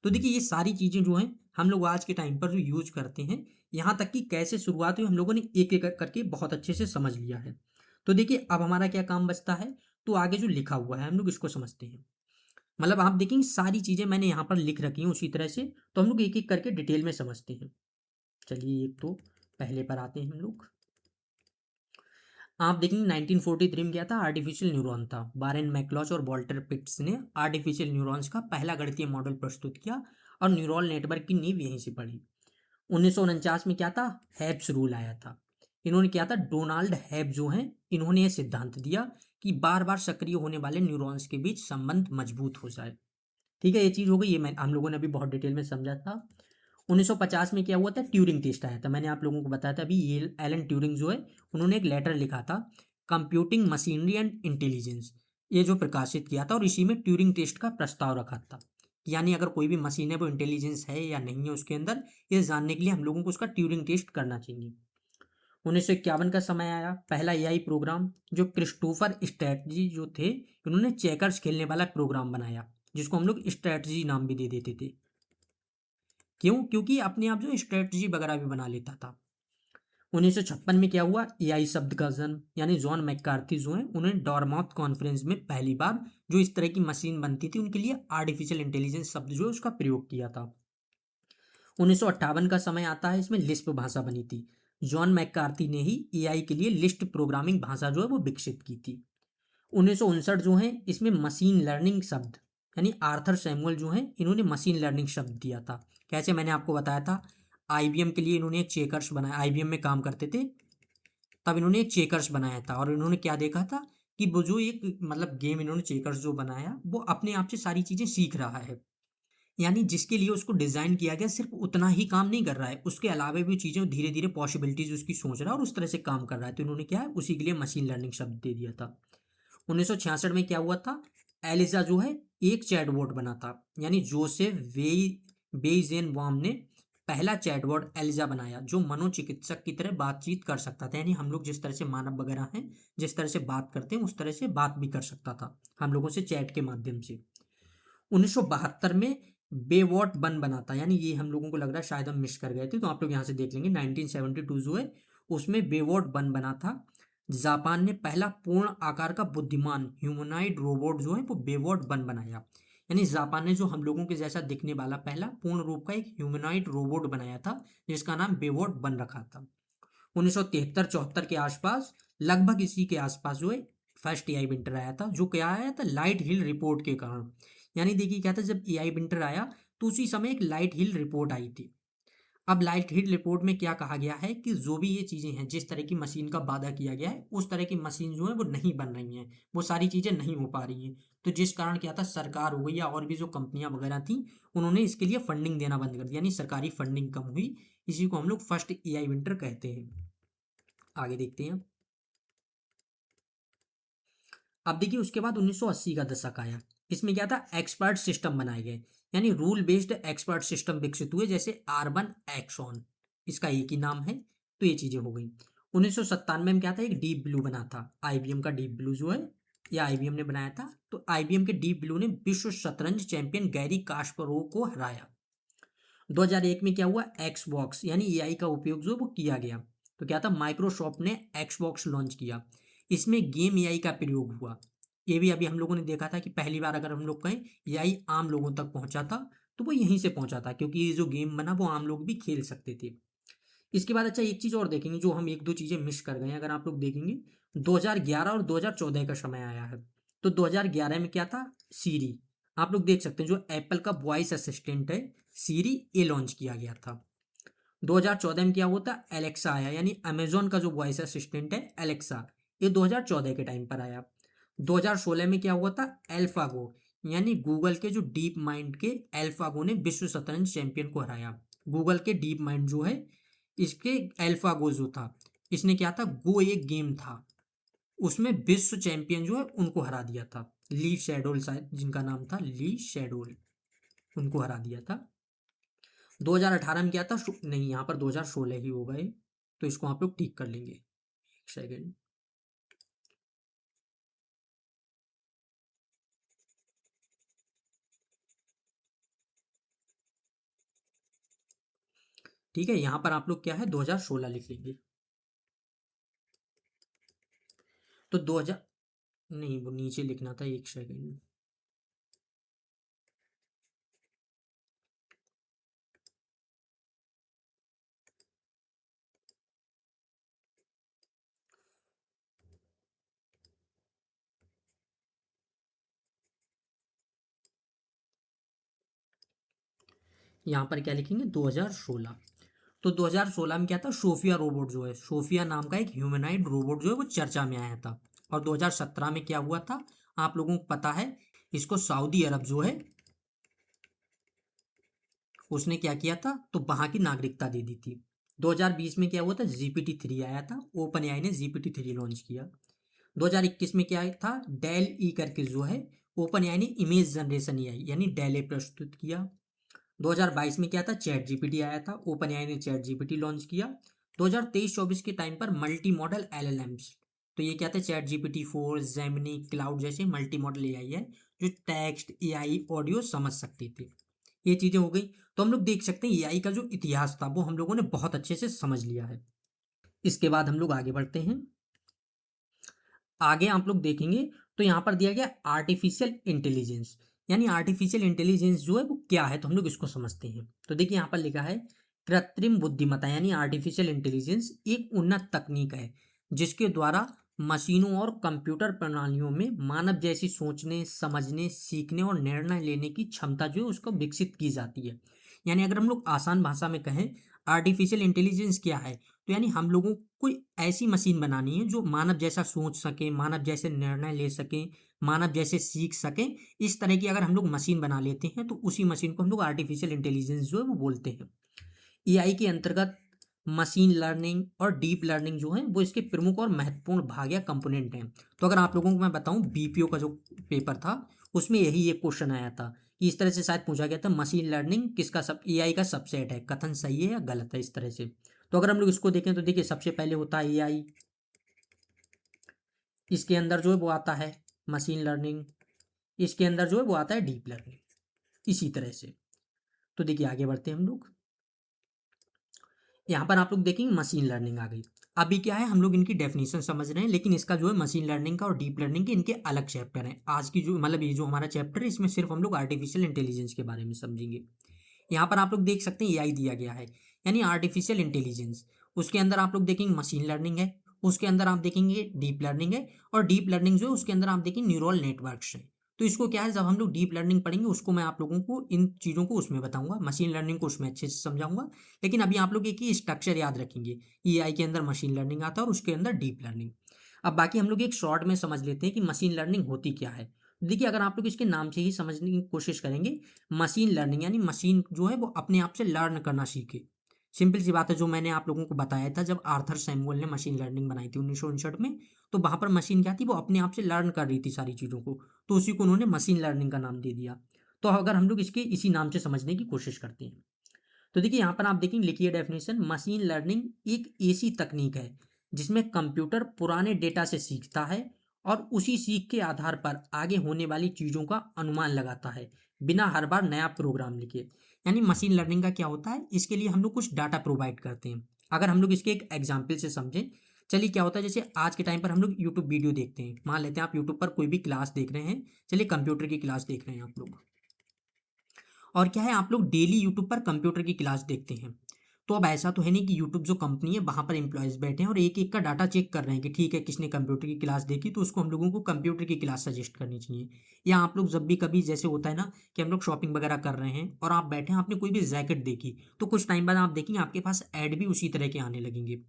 तो देखिए, ये सारी चीज़ें जो हैं हम लोग आज के टाइम पर जो यूज करते हैं, यहाँ तक कि कैसे शुरुआत हुई हम लोगों ने एक एक करके बहुत अच्छे से समझ लिया है। तो देखिए, अब हमारा क्या काम बचता है, तो आगे जो लिखा हुआ है हम लोग इसको समझते हैं। मतलब आप देखेंगे सारी चीज़ें मैंने यहाँ पर लिख रखी हैं उसी तरह से, तो हम लोग एक एक करके डिटेल में समझते हैं। चलिए, एक तो पहले पर आते हैं हम लोग। आप देखेंगे 1943 में क्या था, आर्टिफिशियल न्यूरॉन था। बारेन मैकलॉच और वॉल्टर पिट्स ने आर्टिफिशियल न्यूरॉन्स का पहला गणितीय मॉडल प्रस्तुत किया और न्यूरल नेटवर्क की नींव यहीं से पड़ी। 1949 में क्या था, हेब्स रूल आया था। इन्होंने क्या था, डोनाल्ड हेब जो हैं, इन्होंने यह सिद्धांत दिया कि बार बार सक्रिय होने वाले न्यूरॉन्स के बीच संबंध मजबूत हो जाए। ठीक है, ये चीज़ हो गई, ये मैं हम लोगों ने अभी बहुत डिटेल में समझा था। 1950 में क्या हुआ था, ट्यूरिंग टेस्ट आया था। मैंने आप लोगों को बताया था अभी, ये एलन ट्यूरिंग जो है, उन्होंने एक लेटर लिखा था, कंप्यूटिंग मशीनरी एंड इंटेलिजेंस, ये जो प्रकाशित किया था, और इसी में ट्यूरिंग टेस्ट का प्रस्ताव रखा था। यानी अगर कोई भी मशीन है वो इंटेलिजेंस है या नहीं है उसके अंदर, ये जानने के लिए हम लोगों को उसका ट्यूरिंग टेस्ट करना चाहिए। 1951 का समय आया, पहला AI प्रोग्राम, जो क्रिस्टोफर स्ट्रैटजी जो थे, उन्होंने चेकर्स खेलने वाला प्रोग्राम बनाया, जिसको हम लोग स्ट्रैटजी नाम भी दे देते थे। क्यों, क्योंकि अपने आप जो स्ट्रैटजी वगैरह भी बना लेता था। 1956 में क्या हुआ, AI शब्द का जन्म, यानी जॉन मैककार्थी जो है, उन्होंने डॉरमाउथ कॉन्फ्रेंस में पहली बार जो इस तरह की मशीन बनती थी उनके लिए आर्टिफिशियल इंटेलिजेंस शब्द जो है उसका प्रयोग किया था। 1958 का समय आता है, इसमें लिस्प भाषा बनी थी। जॉन मैककार्थी ने ही AI के लिए लिस्ट प्रोग्रामिंग भाषा जो है वो विकसित की थी। 1959 जो है, इसमें मशीन लर्निंग शब्द, यानी आर्थर सैमुअल जो है, इन्होंने मशीन लर्निंग शब्द दिया था। कैसे, मैंने आपको बताया था, IBM के लिए इन्होंने एक चेकर्स बनाया, IBM में काम करते थे, तब इन्होंने एक चेकर्स बनाया था, और इन्होंने क्या देखा था कि वो जो एक मतलब गेम इन्होंने चेकर्स जो बनाया, वो अपने आप से सारी चीज़ें सीख रहा है। यानी जिसके लिए उसको डिज़ाइन किया गया सिर्फ उतना ही काम नहीं कर रहा है, उसके अलावा भी चीज़ें धीरे धीरे पॉसिबिलिटीज उसकी सोच रहा है और उस तरह से काम कर रहा है। तो इन्होंने क्या है, उसी के लिए मशीन लर्निंग शब्द दे दिया था। 1966 में क्या हुआ था, एलिजा जो है एक चैटबॉट बना था, यानी जोसेफ बेइजेनबाम ने पहला चैटबॉट एलिजा बनाया, जो मनोचिकित्सक की तरह बातचीत कर सकता था। यानी हम लोग जिस तरह से मानव वगैरह हैं, जिस तरह से बात करते हैं, उस तरह से बात भी कर सकता था हम लोगों से चैट के माध्यम से। 1972 में बेवॉट बन बना था, यानी ये हम लोगों को लग रहा है शायद हम मिस कर गए थे, तो आप लोग यहाँ से देख लेंगे। 1972 जो है, उसमें बेवॉट बन बना था। जापान ने पहला पूर्ण आकार का बुद्धिमान ह्यूमनॉइड रोबोट जो है वो बेवॉट बन बनाया। यानी जापान ने जो हम लोगों के जैसा दिखने वाला पहला पूर्ण रूप का एक ह्यूमनॉइड रोबोट बनाया था, जिसका नाम बेवॉट बन रखा था। 1973-74 के आसपास, लगभग इसी के आसपास जो है, फर्स्ट AI विंटर आया था, जो क्या आया था, लाइट हिल रिपोर्ट के कारण। यानी देखिए क्या था, जब AI विंटर आया तो उसी समय एक लाइट हिल रिपोर्ट आई थी। अब लाइट हिल रिपोर्ट में क्या कहा गया है कि जो भी ये चीज़ें हैं, जिस तरह की मशीन का वादा किया गया है, उस तरह की मशीन जो है वो नहीं बन रही हैं, वो सारी चीज़ें नहीं हो पा रही हैं। तो जिस कारण क्या था, सरकार हो गई या और भी जो कंपनियां वगैरह थी, उन्होंने इसके लिए फंडिंग देना बंद कर दिया, यानी सरकारी फंडिंग कम हुई। इसी को हम लोग फर्स्ट AI विंटर कहते हैं। आगे देखते हैं। अब देखिए, उसके बाद 1980 का दशक आया। इसमें क्या था, एक्सपर्ट सिस्टम बनाए गए, यानी रूल बेस्ड एक्सपर्ट सिस्टम विकसित हुए, जैसे अर्बन एक्सॉन, इसका एक ही नाम है। तो ये चीजें हो गई। 1997 में क्या था, एक डीप ब्लू बना था, IBM का डीप ब्लू जो है, या IBM ने बनाया था। तो IBM के डीप ब्लू ने विश्व शतरंज चैंपियन गैरी कास्परोव को हराया। 2001 में क्या हुआ, एक्सबॉक्स यानी AI का उपयोग जो वो किया गया। तो क्या था, माइक्रोसॉफ्ट ने एक्सबॉक्स लॉन्च किया, इसमें गेम एआई का प्रयोग हुआ। ये भी अभी हम लोगों ने देखा था कि पहली बार अगर हम लोग कहें एआई आम लोगों तक पहुंचा था, तो वो यहीं से पहुंचा था, क्योंकि ये जो गेम बना वो आम लोग भी खेल सकते थे। इसके बाद अच्छा एक चीज़ और देखेंगे, जो हम एक दो चीज़ें मिस कर गए हैं। अगर आप लोग देखेंगे 2011 और 2014 का समय आया है, तो 2011 में क्या था, सीरी। आप लोग देख सकते हैं जो एप्पल का वॉइस असिस्टेंट है सीरी, ये लॉन्च किया गया था। 2014 में क्या हुआ था, एलेक्सा आया, यानी अमेजोन का जो वॉइस असिस्टेंट है एलेक्सा, ये 2014 के टाइम पर आया। 2016 में क्या हुआ था, एल्फागो, यानी गूगल के जो डीप माइंड के एल्फागो ने विश्व शतरंज चैंपियन को हराया। गूगल के डीप माइंड जो है, इसके एल्फागो जो था, इसने क्या था, गो एक गेम था, उसमें विश्व चैंपियन जो है उनको हरा दिया था। ली शेडोल, शायद जिनका नाम था ली शेडोल, उनको हरा दिया था। 2018 में क्या था, नहीं यहाँ पर 2016 ही होगा ये, तो इसको आप लोग ठीक कर लेंगे, एक सेकेंड। ठीक है, यहाँ पर आप लोग क्या है 2016 लिख लेंगे। तो 2000, नहीं वो नीचे लिखना था, एक सेकेंड। यहाँ पर क्या लिखेंगे 2016। तो 2016 में क्या था, सोफिया रोबोट जो है, सोफिया नाम का एक ह्यूमनाइड रोबोट जो है वो चर्चा में आया था। और 2017 में क्या हुआ था, आप लोगों को पता है, इसको सऊदी अरब जो है उसने क्या किया था, तो वहां की नागरिकता दे दी थी। 2020 में क्या हुआ था, GPT-3 आया था, ओपन एआई ने GPT-3 लॉन्च किया। 2021 में क्या आया था, डेल ई करके जो है, ओपन एआई ने इमेज जनरेशन एआई यानी डेल ए प्रस्तुत किया। 2022 में क्या था, चैट जीपीटी आया था, ओपन एआई ने चैट जीपीटी लॉन्च किया। 2023-24 के टाइम पर मल्टी मॉडल एलएलएम्स, तो ये क्या था, चैट जीपीटी 4, जेमिनी, क्लाउड जैसे मल्टी मॉडल एआई है, जो टेक्स्ट एआई ऑडियो समझ सकते थे। ये चीज़ें हो गई। तो हम लोग देख सकते हैं एआई का जो इतिहास था वो हम लोगों ने बहुत अच्छे से समझ लिया है। इसके बाद हम लोग आगे बढ़ते हैं। आगे आप लोग देखेंगे तो यहाँ पर दिया गया आर्टिफिशियल इंटेलिजेंस, यानी आर्टिफिशियल इंटेलिजेंस जो है वो क्या है, तो हम लोग इसको समझते हैं। तो देखिए यहाँ पर लिखा है, कृत्रिम बुद्धिमत्ता यानी आर्टिफिशियल इंटेलिजेंस एक उन्नत तकनीक है जिसके द्वारा मशीनों और कंप्यूटर प्रणालियों में मानव जैसी सोचने, समझने, सीखने और निर्णय लेने की क्षमता जो है उसको विकसित की जाती है। यानी अगर हम लोग आसान भाषा में कहें आर्टिफिशियल इंटेलिजेंस क्या है, तो यानी हम लोगों को कोई ऐसी मशीन बनानी है जो मानव जैसा सोच सके, मानव जैसे निर्णय ले सके, मानव जैसे सीख सके। इस तरह की अगर हम लोग मशीन बना लेते हैं तो उसी मशीन को हम लोग आर्टिफिशियल इंटेलिजेंस जो है वो बोलते हैं। एआई के अंतर्गत मशीन लर्निंग और डीप लर्निंग जो है वो इसके प्रमुख और महत्वपूर्ण भाग या कंपोनेंट हैं। तो अगर आप लोगों को मैं बताऊं, बीपीओ का जो पेपर था उसमें यही एक क्वेश्चन आया था कि इस तरह से शायद पूछा गया था, मशीन लर्निंग किसका सब एआई का सबसेट है, कथन सही है या गलत है, इस तरह से। तो अगर हम लोग इसको देखें तो देखिए सबसे पहले होता है एआई, इसके अंदर जो है वो आता है मशीन लर्निंग, इसके अंदर जो है वो आता है डीप लर्निंग, इसी तरह से। तो देखिए आगे बढ़ते हैं हम लोग। यहाँ पर आप लोग देखेंगे मशीन लर्निंग आ गई। अभी क्या है, हम लोग इनकी डेफिनेशन समझ रहे हैं, लेकिन इसका जो है मशीन लर्निंग का और डीप लर्निंग के इनके अलग चैप्टर हैं। आज की जो मतलब ये जो हमारा चैप्टर है इसमें सिर्फ हम लोग आर्टिफिशियल इंटेलिजेंस के बारे में समझेंगे। यहाँ पर आप लोग देख सकते हैं एआई दिया गया है, यानी आर्टिफिशियल इंटेलिजेंस। उसके अंदर आप लोग देखेंगे मशीन लर्निंग है, उसके अंदर आप देखेंगे डीप लर्निंग है, और डीप लर्निंग जो है उसके अंदर आप देखेंगे न्यूरल नेटवर्क्स है। तो इसको क्या है, जब हम लोग डीप लर्निंग पढ़ेंगे उसको मैं आप लोगों को इन चीज़ों को उसमें बताऊंगा, मशीन लर्निंग को उसमें अच्छे से समझाऊंगा। लेकिन अभी आप लोग एक ही स्ट्रक्चर याद रखेंगे, एआई के अंदर मशीन लर्निंग आता है और उसके अंदर डीप लर्निंग। अब बाकी हम लोग एक शॉर्ट में समझ लेते हैं कि मशीन लर्निंग होती क्या है। देखिए अगर आप लोग इसके नाम से ही समझने की कोशिश करेंगे, मशीन लर्निंग यानी मशीन जो है वो अपने आप से लर्न करना सीखे। सिंपल सी बात है, जो मैंने आप लोगों को बताया था जब आर्थर सैमुअल ने मशीन लर्निंग बनाई थी 1959 में, तो वहां पर मशीन क्या थी, वो अपने आप से लर्न कर रही थी सारी चीज़ों को, तो उसी को उन्होंने मशीन लर्निंग का नाम दे दिया। तो अगर हम लोग इसके इसी नाम से समझने की कोशिश करते हैं, तो देखिए यहाँ पर आप देखेंगे, लिखिए डेफिनेशन, मशीन लर्निंग एक ऐसी तकनीक है जिसमें कंप्यूटर पुराने डेटा से सीखता है और उसी सीख के आधार पर आगे होने वाली चीज़ों का अनुमान लगाता है, बिना हर बार नया प्रोग्राम लिखे। यानी मशीन लर्निंग का क्या होता है, इसके लिए हम लोग कुछ डाटा प्रोवाइड करते हैं। अगर हम लोग इसके एक एग्जाम्पल से समझें, चलिए क्या होता है, जैसे आज के टाइम पर हम लोग यूट्यूब वीडियो देखते हैं, मान लेते हैं आप यूट्यूब पर कोई भी क्लास देख रहे हैं, चलिए कंप्यूटर की क्लास देख रहे हैं आप लोग, और क्या है, आप लोग डेली यूट्यूब पर कंप्यूटर की क्लास देखते हैं। तो अब ऐसा तो है नहीं कि यूट्यूब जो कंपनी है वहाँ पर एम्प्लॉयज़ बैठे हैं और एक एक का डाटा चेक कर रहे हैं कि ठीक है किसने कंप्यूटर की क्लास देखी तो उसको हम लोगों को कंप्यूटर की क्लास सजेस्ट करनी चाहिए। या आप लोग जब भी कभी जैसे होता है ना कि हम लोग शॉपिंग वगैरह कर रहे हैं और आप बैठे हैं, आपने कोई भी जैकेट देखी, तो कुछ टाइम बाद आप देखेंगे आपके पास ऐड भी उसी तरह के आने लगेंगे।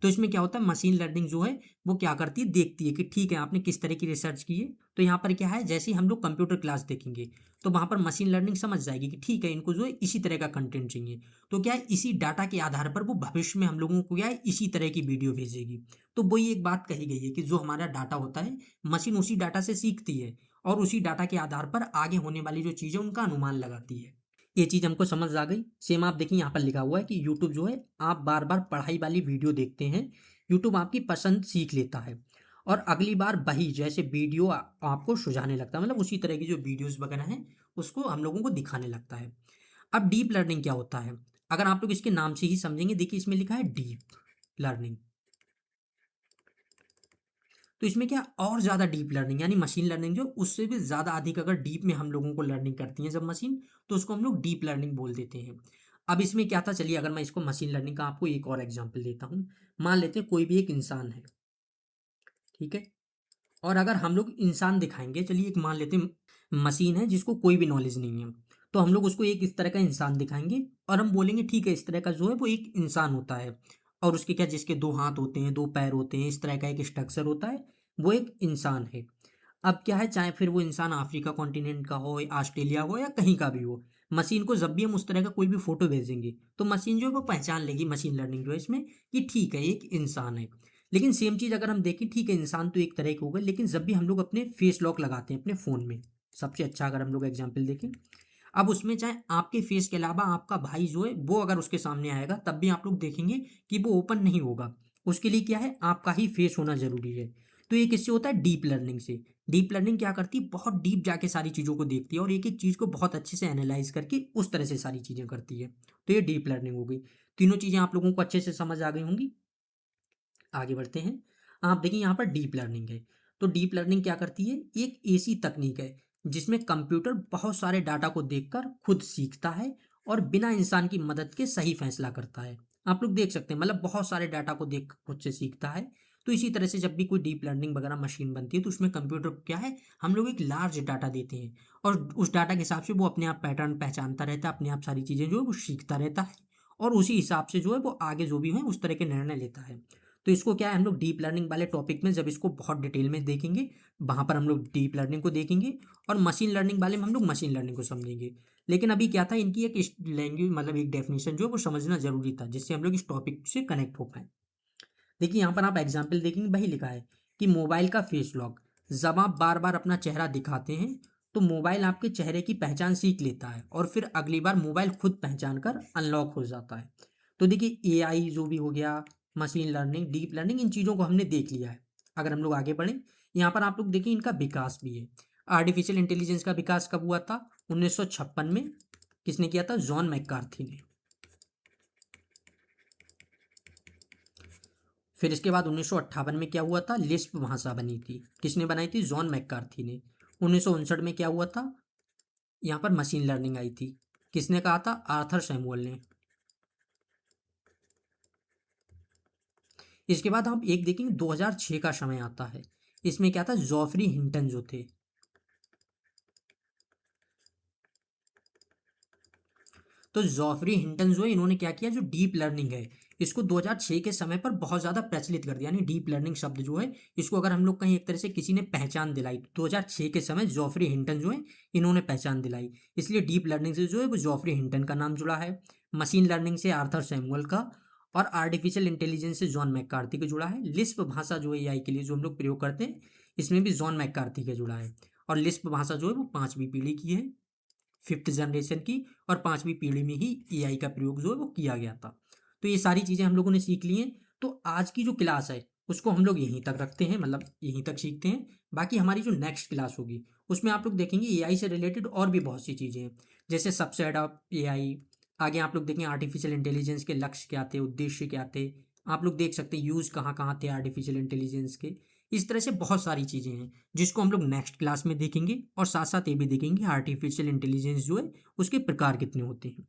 तो इसमें क्या होता है, मशीन लर्निंग जो है वो क्या करती है, देखती है कि ठीक है आपने किस तरह की रिसर्च की है। तो यहाँ पर क्या है, जैसे ही हम लोग कंप्यूटर क्लास देखेंगे तो वहाँ पर मशीन लर्निंग समझ जाएगी कि ठीक है इनको जो है इसी तरह का कंटेंट चाहिए। तो क्या है, इसी डाटा के आधार पर वो भविष्य में हम लोगों को क्या है इसी तरह की वीडियो भेजेगी। तो वही एक बात कही गई है कि जो हमारा डाटा होता है, मशीन उसी डाटा से सीखती है और उसी डाटा के आधार पर आगे होने वाली जो चीज़ें उनका अनुमान लगाती है। ये चीज़ हमको समझ आ गई। सेम आप देखिए यहाँ पर लिखा हुआ है कि यूट्यूब जो है आप बार बार पढ़ाई वाली वीडियो देखते हैं, यूट्यूब आपकी पसंद सीख लेता है और अगली बार वही जैसे वीडियो आपको सुझाने लगता है, मतलब उसी तरह की जो वीडियोस वगैरह हैं उसको हम लोगों को दिखाने लगता है। अब डीप लर्निंग क्या होता है, अगर आप लोग इसके नाम से ही समझेंगे, देखिए इसमें लिखा है डीप लर्निंग। तो इसमें क्या और ज़्यादा डीप लर्निंग यानी मशीन लर्निंग जो उससे भी ज़्यादा अधिक अगर डीप में हम लोगों को लर्निंग करती है जब मशीन, तो उसको हम लोग डीप लर्निंग बोल देते हैं। अब इसमें क्या था, चलिए अगर मैं इसको मशीन लर्निंग का आपको एक और एग्जांपल देता हूँ। मान लेते हैं कोई भी एक इंसान है, ठीक है, और अगर हम लोग इंसान दिखाएंगे, चलिए एक मान लेते हैं मशीन है जिसको कोई भी नॉलेज नहीं है, तो हम लोग उसको एक इस तरह का इंसान दिखाएंगे और हम बोलेंगे ठीक है इस तरह का जो है वो एक इंसान होता है और उसके क्या जिसके दो हाथ होते हैं, दो पैर होते हैं, इस तरह का एक स्ट्रक्चर होता है, वो एक इंसान है। अब क्या है, चाहे फिर वो इंसान अफ्रीका कॉन्टिनेंट का हो या ऑस्ट्रेलिया हो या कहीं का भी हो, मशीन को जब भी हम उस तरह का कोई भी फोटो भेजेंगे तो मशीन जो है वो पहचान लेगी, मशीन लर्निंग जो है इसमें, कि ठीक है एक इंसान है। लेकिन सेम चीज़ अगर हम देखें, ठीक है इंसान तो एक तरह के हो गए, लेकिन जब भी हम लोग अपने फेस लॉक लगाते हैं अपने फ़ोन में, सबसे अच्छा अगर हम लोग एग्जाम्पल देखें, अब उसमें चाहे आपके फेस के अलावा आपका भाई जो है वो अगर उसके सामने आएगा तब भी आप लोग देखेंगे कि वो ओपन नहीं होगा। उसके लिए क्या है, आपका ही फेस होना ज़रूरी है। तो ये किससे होता है, डीप लर्निंग से। डीप लर्निंग क्या करती है, बहुत डीप जाके सारी चीज़ों को देखती है और एक एक चीज़ को बहुत अच्छे से एनालाइज करके उस तरह से सारी चीज़ें करती है। तो ये डीप लर्निंग हो गई। तीनों चीज़ें आप लोगों को अच्छे से समझ आ गई होंगी। आगे बढ़ते हैं। आप देखिए यहाँ पर डीप लर्निंग है। तो डीप लर्निंग क्या करती है, एक ऐसी तकनीक है जिसमें कंप्यूटर बहुत सारे डाटा को देखकर खुद सीखता है और बिना इंसान की मदद के सही फैसला करता है। आप लोग देख सकते हैं, मतलब बहुत सारे डाटा को देख खुद से सीखता है। तो इसी तरह से जब भी कोई डीप लर्निंग वगैरह मशीन बनती है तो उसमें कंप्यूटर को क्या है, हम लोग एक लार्ज डाटा देते हैं और उस डाटा के हिसाब से वो अपने आप पैटर्न पहचानता रहता है, अपने आप सारी चीज़ें जो है वो सीखता रहता है और उसी हिसाब से जो है वो आगे जो भी है उस तरह के निर्णय लेता है। तो इसको क्या है, हम लोग डीप लर्निंग वाले टॉपिक में जब इसको बहुत डिटेल में देखेंगे, वहाँ पर हम लोग डीप लर्निंग को देखेंगे और मशीन लर्निंग वाले में हम लोग मशीन लर्निंग को समझेंगे। लेकिन अभी क्या था, इनकी एक लैंग्वेज मतलब एक डेफिनेशन जो है वो समझना जरूरी था जिससे हम लोग इस टॉपिक से कनेक्ट हो पाए। देखिए यहाँ पर आप एग्जाम्पल देखेंगे, वही लिखा है कि मोबाइल का फेस लॉक, जब आप बार बार अपना चेहरा दिखाते हैं तो मोबाइल आपके चेहरे की पहचान सीख लेता है और फिर अगली बार मोबाइल खुद पहचान कर अनलॉक हो जाता है। तो देखिए एआई जो भी हो गया, मशीन लर्निंग, डीप लर्निंग, इन चीज़ों को हमने देख लिया है। अगर हम लोग आगे बढ़ें, यहाँ पर आप लोग देखिए इनका विकास भी है। आर्टिफिशियल इंटेलिजेंस का विकास कब हुआ था, 1956 में। किसने किया था, जॉन मैककार्थी ने। फिर इसके बाद 1958 में क्या हुआ था, लिस्प भाषा बनी थी। किसने बनाई थी, जॉन मैककार्थी ने। 1959 में क्या हुआ था, यहाँ पर मशीन लर्निंग आई थी। किसने कहा था, आर्थर सैमुअल ने। इसके बाद हम एक देखेंगे 2006 का समय आता है। इसमें क्या था, जॉफरी हिंटन जो थे। तो जॉफरी हिंटन जो है इन्होंने क्या किया, जो डीप लर्निंग है इसको 2006 के समय पर बहुत ज़्यादा प्रचलित कर दिया। यानी डीप लर्निंग शब्द जो है इसको अगर हम लोग कहीं एक तरह से किसी ने पहचान दिलाई, 2006 के समय जॉफरी हिंटन जो है इन्होंने पहचान दिलाई। इसलिए डीप लर्निंग से जो है वो जॉफरी हिंटन का नाम जुड़ा है, मशीन लर्निंग से आर्थर सैमुअल का, और आर्टिफिशियल इंटेलिजेंस से जॉन मैककार्थी का जुड़ा है। लिस्प भाषा जो है एआई के लिए जो हम लोग प्रयोग करते हैं, इसमें भी जॉन मैककार्थी का जुड़ा है। और लिस्प भाषा जो है वो 5वीं पीढ़ी की है, 5th जनरेशन की, और 5वीं पीढ़ी में ही एआई का प्रयोग जो है वो किया गया था। तो ये सारी चीज़ें हम लोगों ने सीख ली हैं। तो आज की जो क्लास है उसको हम लोग यहीं तक रखते हैं, मतलब यहीं तक सीखते हैं। बाकी हमारी जो नेक्स्ट क्लास होगी उसमें आप लोग देखेंगे एआई से रिलेटेड और भी बहुत सी चीज़ें हैं, जैसे सबसेट ऑफ एआई, आगे आप लोग देखें आर्टिफिशियल इंटेलिजेंस के लक्ष्य क्या थे, उद्देश्य क्या थे, आप लोग देख सकते हैं यूज़ कहाँ कहाँ थे आर्टिफिशियल इंटेलिजेंस के। इस तरह से बहुत सारी चीज़ें हैं जिसको हम लोग नेक्स्ट क्लास में देखेंगे, और साथ साथ ये भी देखेंगे आर्टिफिशियल इंटेलिजेंस जो है उसके प्रकार कितने होते हैं।